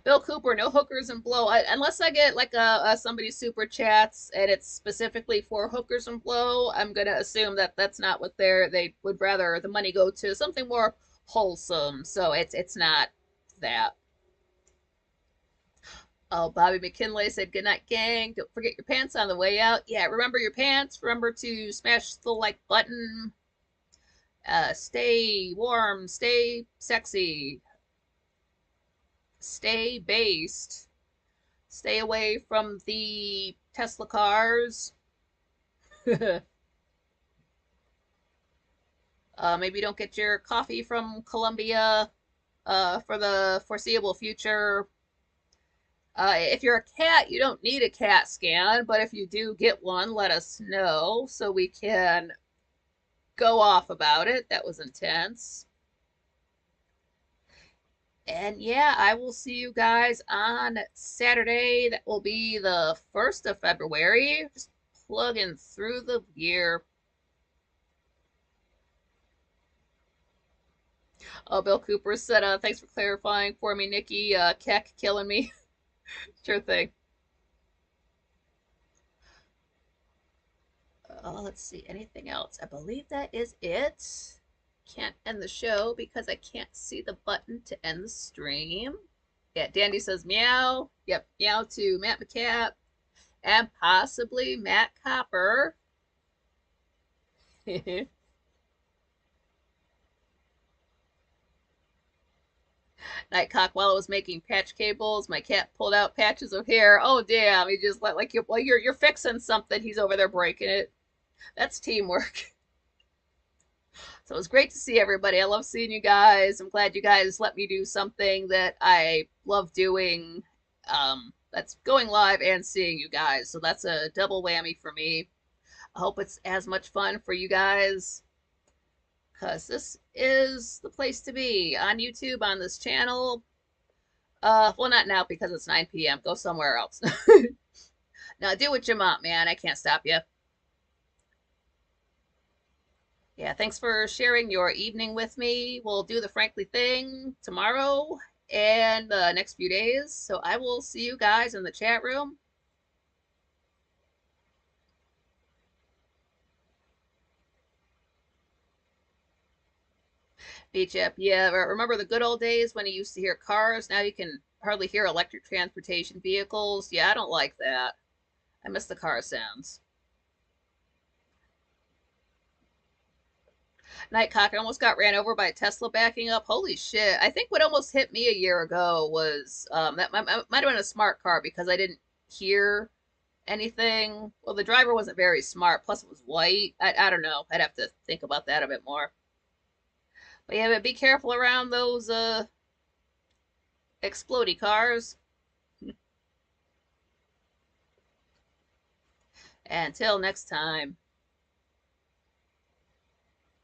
Bill Cooper, no hookers and blow. Unless I get like somebody super chats and it's specifically for hookers and blow, I'm gonna assume that that's not what they would rather the money go to something more wholesome. So it's not that. Oh, Bobby McKinley said, good night, gang. Don't forget your pants on the way out. Yeah, remember your pants. Remember to smash the like button. Stay warm. Stay sexy. Stay based. Stay away from the Tesla cars. Maybe don't get your coffee from Colombia for the foreseeable future. If you're a cat, you don't need a CAT scan, but if you do get one, let us know so we can go off about it. That was intense. And yeah, I will see you guys on Saturday. That will be the 1st of February. Just plugging through the year. Oh, Bill Cooper said, thanks for clarifying for me, Nikki. Keck killing me. Sure thing. Let's see. Anything else? I believe that is it. Can't end the show because I can't see the button to end the stream. Yeah, Dandy says meow. Yep, meow to Matt McCap and possibly Matt Copper. Nightcock, while I was making patch cables, my cat pulled out patches of hair. Oh damn! He just like you're fixing something. He's over there breaking it. That's teamwork. So it was great to see everybody. I love seeing you guys. I'm glad you guys let me do something that I love doing. That's going live and seeing you guys. So that's a double whammy for me. I hope it's as much fun for you guys because this is the place to be on YouTube on this channel. Well, not now because it's 9 p.m. Go somewhere else. Now do what you want, man. I can't stop you. Yeah, thanks for sharing your evening with me. We'll do the Frankly thing tomorrow and the next few days. So I will see you guys in the chat room. Beach up. Yeah, remember the good old days when you used to hear cars? Now you can hardly hear electric transportation vehicles. Yeah, I don't like that. I miss the car sounds. Nightcock, I almost got ran over by a Tesla backing up. Holy shit. I think what almost hit me a year ago was that might have been a smart car because I didn't hear anything. Well, the driver wasn't very smart. Plus, it was white. I don't know. I'd have to think about that a bit more. But yeah, but be careful around those explodey cars. Until next time.